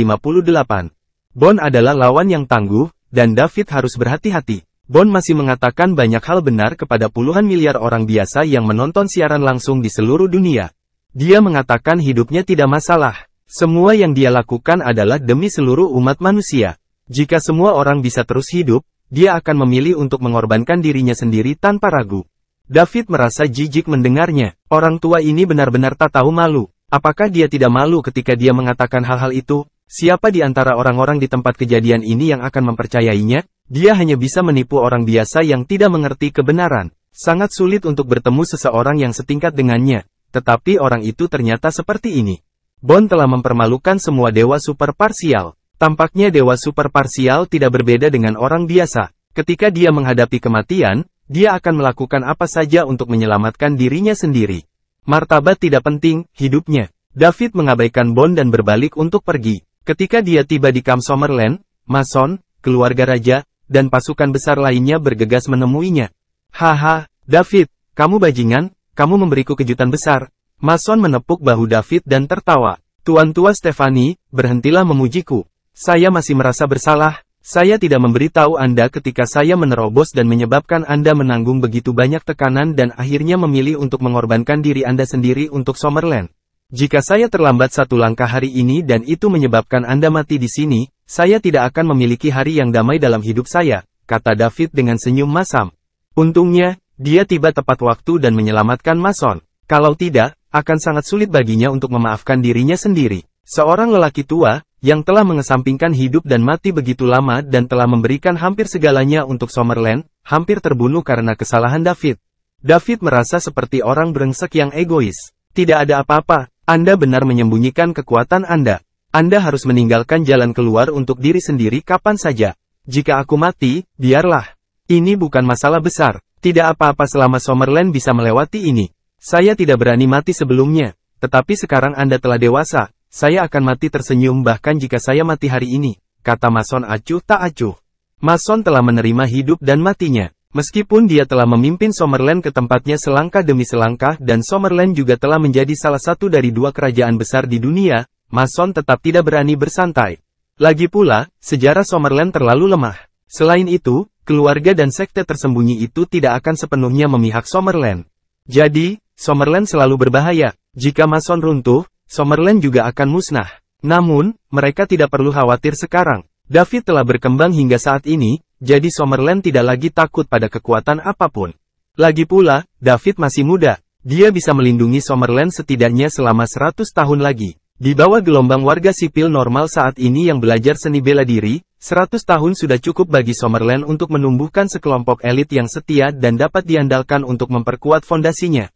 A: Bond adalah lawan yang tangguh, dan David harus berhati-hati. Bond masih mengatakan banyak hal benar kepada puluhan miliar orang biasa yang menonton siaran langsung di seluruh dunia. Dia mengatakan hidupnya tidak masalah. Semua yang dia lakukan adalah demi seluruh umat manusia. Jika semua orang bisa terus hidup, dia akan memilih untuk mengorbankan dirinya sendiri tanpa ragu. David merasa jijik mendengarnya. Orang tua ini benar-benar tak tahu malu. Apakah dia tidak malu ketika dia mengatakan hal-hal itu? Siapa di antara orang-orang di tempat kejadian ini yang akan mempercayainya? Dia hanya bisa menipu orang biasa yang tidak mengerti kebenaran. Sangat sulit untuk bertemu seseorang yang setingkat dengannya. Tetapi orang itu ternyata seperti ini. Bond telah mempermalukan semua dewa super parsial. Tampaknya dewa super parsial tidak berbeda dengan orang biasa. Ketika dia menghadapi kematian, dia akan melakukan apa saja untuk menyelamatkan dirinya sendiri. Martabat tidak penting, hidupnya. David mengabaikan Bond dan berbalik untuk pergi. Ketika dia tiba di Camp Summerland, Mason, keluarga raja, dan pasukan besar lainnya bergegas menemuinya. Haha, David, kamu bajingan, kamu memberiku kejutan besar. Mason menepuk bahu David dan tertawa. Tuan tua Stephanie, berhentilah memujiku. Saya masih merasa bersalah. Saya tidak memberitahu Anda ketika saya menerobos dan menyebabkan Anda menanggung begitu banyak tekanan dan akhirnya memilih untuk mengorbankan diri Anda sendiri untuk Summerland. Jika saya terlambat satu langkah hari ini dan itu menyebabkan Anda mati di sini, saya tidak akan memiliki hari yang damai dalam hidup saya, kata David dengan senyum masam. Untungnya, dia tiba tepat waktu dan menyelamatkan Mason. Kalau tidak, akan sangat sulit baginya untuk memaafkan dirinya sendiri. Seorang lelaki tua, yang telah mengesampingkan hidup dan mati begitu lama dan telah memberikan hampir segalanya untuk Summerland, hampir terbunuh karena kesalahan David. David merasa seperti orang brengsek yang egois. Tidak ada apa-apa, Anda benar menyembunyikan kekuatan Anda. Anda harus meninggalkan jalan keluar untuk diri sendiri kapan saja. Jika aku mati, biarlah. Ini bukan masalah besar. Tidak apa-apa selama Summerland bisa melewati ini. Saya tidak berani mati sebelumnya, tetapi sekarang Anda telah dewasa. Saya akan mati tersenyum bahkan jika saya mati hari ini, kata Mason acuh tak acuh. Mason telah menerima hidup dan matinya. Meskipun dia telah memimpin Summerland ke tempatnya selangkah demi selangkah dan Summerland juga telah menjadi salah satu dari dua kerajaan besar di dunia, Mason tetap tidak berani bersantai. Lagi pula, sejarah Summerland terlalu lemah. Selain itu, keluarga dan sekte tersembunyi itu tidak akan sepenuhnya memihak Summerland. Jadi, Summerland selalu berbahaya. Jika Mason runtuh, Summerland juga akan musnah. Namun, mereka tidak perlu khawatir sekarang. David telah berkembang hingga saat ini, jadi Summerland tidak lagi takut pada kekuatan apapun. Lagi pula, David masih muda. Dia bisa melindungi Summerland setidaknya selama 100 tahun lagi. Di bawah gelombang warga sipil normal saat ini yang belajar seni bela diri, 100 tahun sudah cukup bagi Summerland untuk menumbuhkan sekelompok elit yang setia dan dapat diandalkan untuk memperkuat fondasinya.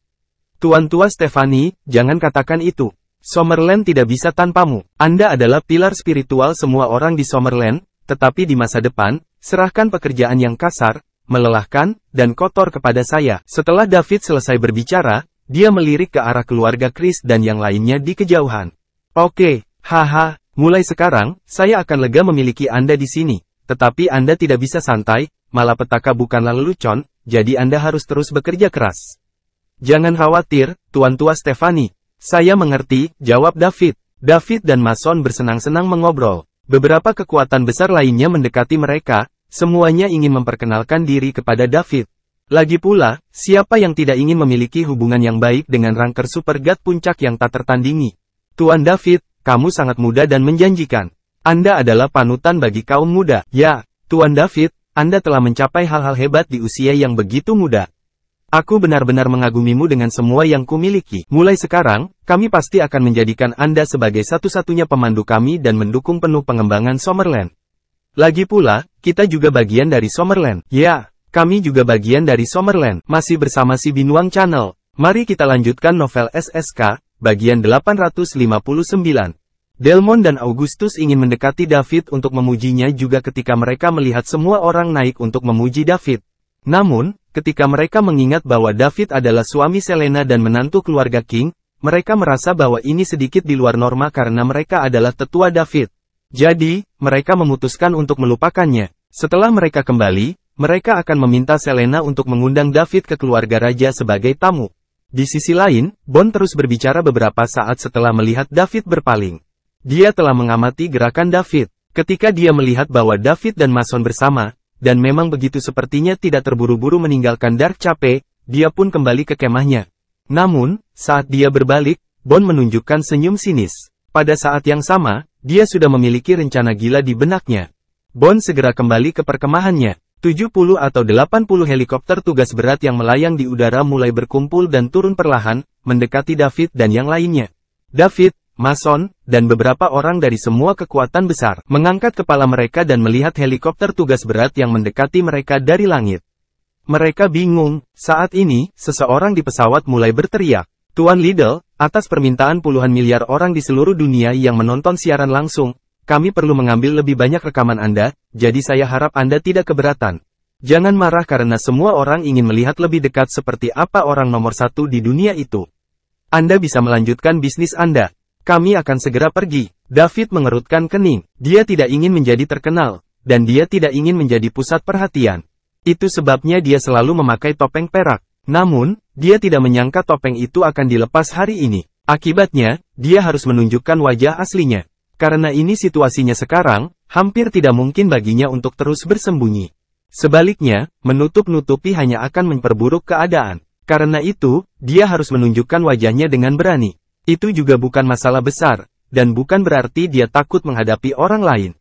A: Tuan tua Stephanie, jangan katakan itu. Summerland tidak bisa tanpamu. Anda adalah pilar spiritual semua orang di Summerland, tetapi di masa depan, serahkan pekerjaan yang kasar, melelahkan, dan kotor kepada saya. Setelah David selesai berbicara, dia melirik ke arah keluarga Chris dan yang lainnya di kejauhan. Oke, haha, mulai sekarang, saya akan lega memiliki Anda di sini. Tetapi Anda tidak bisa santai, malapetaka bukanlah lelucon, jadi Anda harus terus bekerja keras. Jangan khawatir, Tuan tua Stephanie. Saya mengerti, jawab David. David dan Mason bersenang-senang mengobrol. Beberapa kekuatan besar lainnya mendekati mereka, semuanya ingin memperkenalkan diri kepada David. Lagi pula, siapa yang tidak ingin memiliki hubungan yang baik dengan ranker Super God Puncak yang tak tertandingi? Tuan David, kamu sangat muda dan menjanjikan. Anda adalah panutan bagi kaum muda. Ya, Tuan David, Anda telah mencapai hal-hal hebat di usia yang begitu muda. Aku benar-benar mengagumimu dengan semua yang kumiliki. Mulai sekarang, kami pasti akan menjadikan Anda sebagai satu-satunya pemandu kami dan mendukung penuh pengembangan Summerland. Lagi pula, kita juga bagian dari Summerland. Ya. Kami juga bagian dari Summerland. Masih bersama si Binuang Channel. Mari kita lanjutkan novel SSK, bagian 859. Delmon dan Augustus ingin mendekati David untuk memujinya juga ketika mereka melihat semua orang naik untuk memuji David. Namun, ketika mereka mengingat bahwa David adalah suami Selena dan menantu keluarga King, mereka merasa bahwa ini sedikit di luar norma karena mereka adalah tetua David. Jadi, mereka memutuskan untuk melupakannya. Setelah mereka kembali, mereka akan meminta Selena untuk mengundang David ke keluarga raja sebagai tamu. Di sisi lain, Bond terus berbicara beberapa saat setelah melihat David berpaling. Dia telah mengamati gerakan David. Ketika dia melihat bahwa David dan Mason bersama, dan memang begitu sepertinya tidak terburu-buru meninggalkan Dark Cafe, dia pun kembali ke kemahnya. Namun, saat dia berbalik, Bond menunjukkan senyum sinis. Pada saat yang sama, dia sudah memiliki rencana gila di benaknya. Bond segera kembali ke perkemahannya. 70 atau 80 helikopter tugas berat yang melayang di udara mulai berkumpul dan turun perlahan, mendekati David dan yang lainnya. David, Mason, dan beberapa orang dari semua kekuatan besar, mengangkat kepala mereka dan melihat helikopter tugas berat yang mendekati mereka dari langit. Mereka bingung. Saat ini, seseorang di pesawat mulai berteriak, "Tuan Liddell, atas permintaan puluhan miliar orang di seluruh dunia yang menonton siaran langsung, kami perlu mengambil lebih banyak rekaman Anda, jadi saya harap Anda tidak keberatan. Jangan marah karena semua orang ingin melihat lebih dekat seperti apa orang nomor satu di dunia itu. Anda bisa melanjutkan bisnis Anda. Kami akan segera pergi." David mengerutkan kening. Dia tidak ingin menjadi terkenal, dan dia tidak ingin menjadi pusat perhatian. Itu sebabnya dia selalu memakai topeng perak. Namun, dia tidak menyangka topeng itu akan dilepas hari ini. Akibatnya, dia harus menunjukkan wajah aslinya. Karena ini situasinya sekarang, hampir tidak mungkin baginya untuk terus bersembunyi. Sebaliknya, menutup-nutupi hanya akan memperburuk keadaan. Karena itu, dia harus menunjukkan wajahnya dengan berani. Itu juga bukan masalah besar, dan bukan berarti dia takut menghadapi orang lain.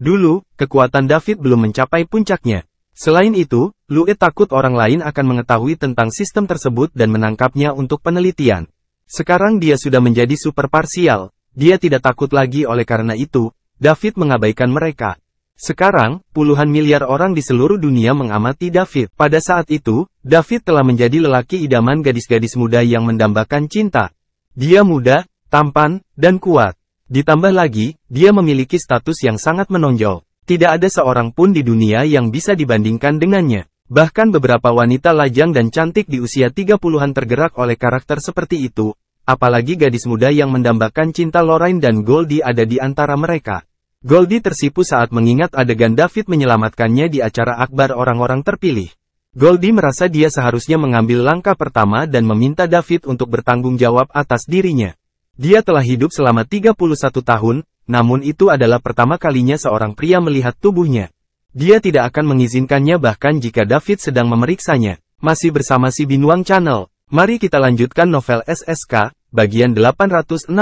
A: Dulu, kekuatan David belum mencapai puncaknya. Selain itu, Louis takut orang lain akan mengetahui tentang sistem tersebut dan menangkapnya untuk penelitian. Sekarang dia sudah menjadi super parsial. Dia tidak takut lagi oleh karena itu, David mengabaikan mereka. Sekarang, puluhan miliar orang di seluruh dunia mengamati David. Pada saat itu, David telah menjadi lelaki idaman gadis-gadis muda yang mendambakan cinta. Dia muda, tampan, dan kuat. Ditambah lagi, dia memiliki status yang sangat menonjol. Tidak ada seorang pun di dunia yang bisa dibandingkan dengannya. Bahkan beberapa wanita lajang dan cantik di usia 30-an tergerak oleh karakter seperti itu. Apalagi gadis muda yang mendambakan cinta Lorraine dan Goldie ada di antara mereka. Goldie tersipu saat mengingat adegan David menyelamatkannya di acara akbar orang-orang terpilih. Goldie merasa dia seharusnya mengambil langkah pertama dan meminta David untuk bertanggung jawab atas dirinya. Dia telah hidup selama 31 tahun, namun itu adalah pertama kalinya seorang pria melihat tubuhnya. Dia tidak akan mengizinkannya bahkan jika David sedang memeriksanya. Masih bersama si Binuang Channel. Mari kita lanjutkan novel SSK, bagian 860.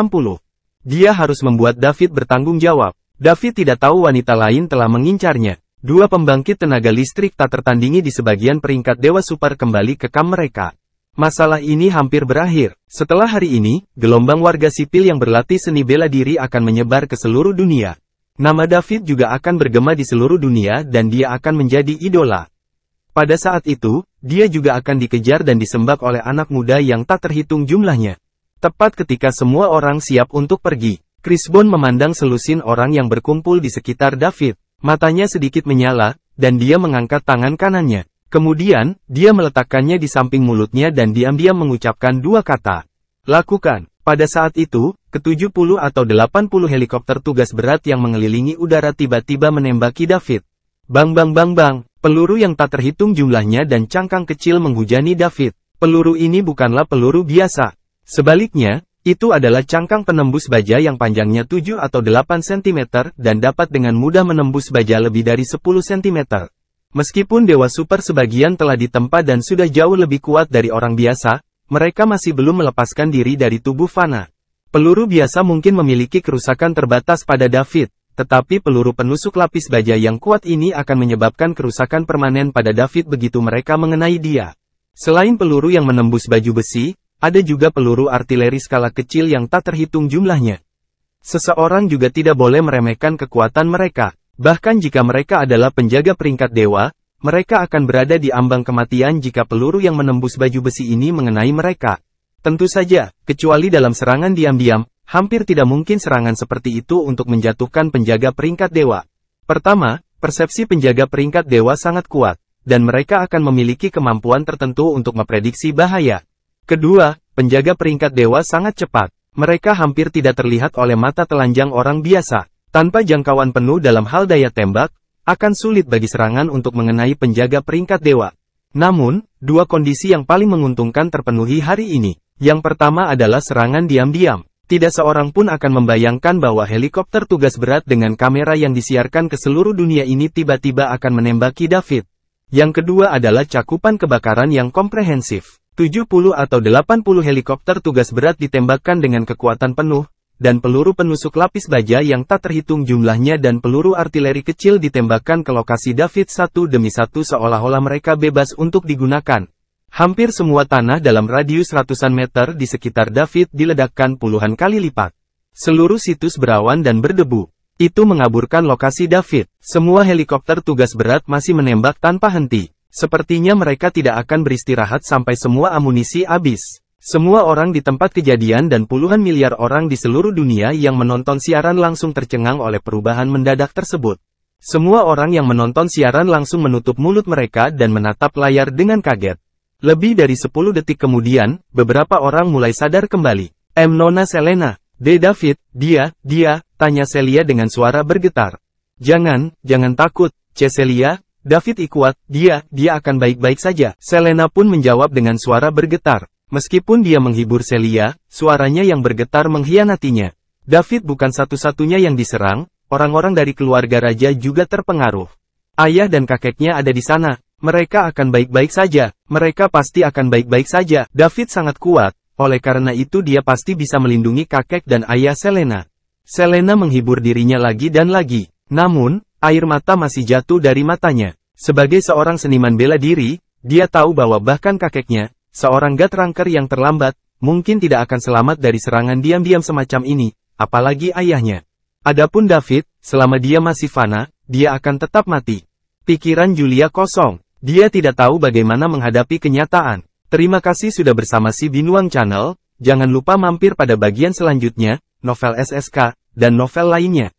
A: Dia harus membuat David bertanggung jawab. David tidak tahu wanita lain telah mengincarnya. Dua pembangkit tenaga listrik tak tertandingi di sebagian peringkat Dewa Super kembali ke kamp mereka. Masalah ini hampir berakhir. Setelah hari ini, gelombang warga sipil yang berlatih seni bela diri akan menyebar ke seluruh dunia. Nama David juga akan bergema di seluruh dunia dan dia akan menjadi idola. Pada saat itu, dia juga akan dikejar dan disembah oleh anak muda yang tak terhitung jumlahnya. Tepat ketika semua orang siap untuk pergi, Chris Bond memandang selusin orang yang berkumpul di sekitar David. Matanya sedikit menyala, dan dia mengangkat tangan kanannya. Kemudian, dia meletakkannya di samping mulutnya dan diam-diam mengucapkan dua kata. Lakukan. Pada saat itu, ke-70 atau 80 helikopter tugas berat yang mengelilingi udara tiba-tiba menembaki David. Bang bang bang bang, peluru yang tak terhitung jumlahnya dan cangkang kecil menghujani David. Peluru ini bukanlah peluru biasa. Sebaliknya, itu adalah cangkang penembus baja yang panjangnya 7 atau 8 cm dan dapat dengan mudah menembus baja lebih dari 10 cm. Meskipun Dewa Super sebagian telah ditempa dan sudah jauh lebih kuat dari orang biasa, mereka masih belum melepaskan diri dari tubuh fana. Peluru biasa mungkin memiliki kerusakan terbatas pada David, tetapi peluru penusuk lapis baja yang kuat ini akan menyebabkan kerusakan permanen pada David begitu mereka mengenai dia. Selain peluru yang menembus baju besi, ada juga peluru artileri skala kecil yang tak terhitung jumlahnya. Seseorang juga tidak boleh meremehkan kekuatan mereka. Bahkan jika mereka adalah penjaga peringkat dewa, mereka akan berada di ambang kematian jika peluru yang menembus baju besi ini mengenai mereka. Tentu saja, kecuali dalam serangan diam-diam, hampir tidak mungkin serangan seperti itu untuk menjatuhkan penjaga peringkat dewa. Pertama, persepsi penjaga peringkat dewa sangat kuat, dan mereka akan memiliki kemampuan tertentu untuk memprediksi bahaya. Kedua, penjaga peringkat dewa sangat cepat. Mereka hampir tidak terlihat oleh mata telanjang orang biasa. Tanpa jangkauan penuh dalam hal daya tembak, akan sulit bagi serangan untuk mengenai penjaga peringkat dewa. Namun, dua kondisi yang paling menguntungkan terpenuhi hari ini. Yang pertama adalah serangan diam-diam. Tidak seorang pun akan membayangkan bahwa helikopter tugas berat dengan kamera yang disiarkan ke seluruh dunia ini tiba-tiba akan menembaki David. Yang kedua adalah cakupan kebakaran yang komprehensif. 70 atau 80 helikopter tugas berat ditembakkan dengan kekuatan penuh, dan peluru penusuk lapis baja yang tak terhitung jumlahnya dan peluru artileri kecil ditembakkan ke lokasi David satu demi satu seolah-olah mereka bebas untuk digunakan. Hampir semua tanah dalam radius ratusan meter di sekitar David diledakkan puluhan kali lipat. Seluruh situs berawan dan berdebu. Itu mengaburkan lokasi David. Semua helikopter tugas berat masih menembak tanpa henti. Sepertinya mereka tidak akan beristirahat sampai semua amunisi habis. Semua orang di tempat kejadian dan puluhan miliar orang di seluruh dunia yang menonton siaran langsung tercengang oleh perubahan mendadak tersebut. Semua orang yang menonton siaran langsung menutup mulut mereka dan menatap layar dengan kaget. Lebih dari 10 detik kemudian, beberapa orang mulai sadar kembali. Nona Selena, David, dia, tanya Celia dengan suara bergetar. Jangan takut, Celia, David kuat, dia akan baik-baik saja. Selena pun menjawab dengan suara bergetar. Meskipun dia menghibur Celia, suaranya yang bergetar mengkhianatinya. David bukan satu-satunya yang diserang, orang-orang dari keluarga raja juga terpengaruh. Ayah dan kakeknya ada di sana, mereka akan baik-baik saja, mereka pasti akan baik-baik saja. David sangat kuat, oleh karena itu dia pasti bisa melindungi kakek dan ayah Selena. Selena menghibur dirinya lagi dan lagi, namun, air mata masih jatuh dari matanya. Sebagai seorang seniman bela diri, dia tahu bahwa bahkan kakeknya, seorang Gatranker yang terlambat, mungkin tidak akan selamat dari serangan diam-diam semacam ini, apalagi ayahnya. Adapun David, selama dia masih fana, dia akan tetap mati. Pikiran Julia kosong. Dia tidak tahu bagaimana menghadapi kenyataan. Terima kasih sudah bersama si Binuang Channel, jangan lupa mampir pada bagian selanjutnya, novel SSK, dan novel lainnya.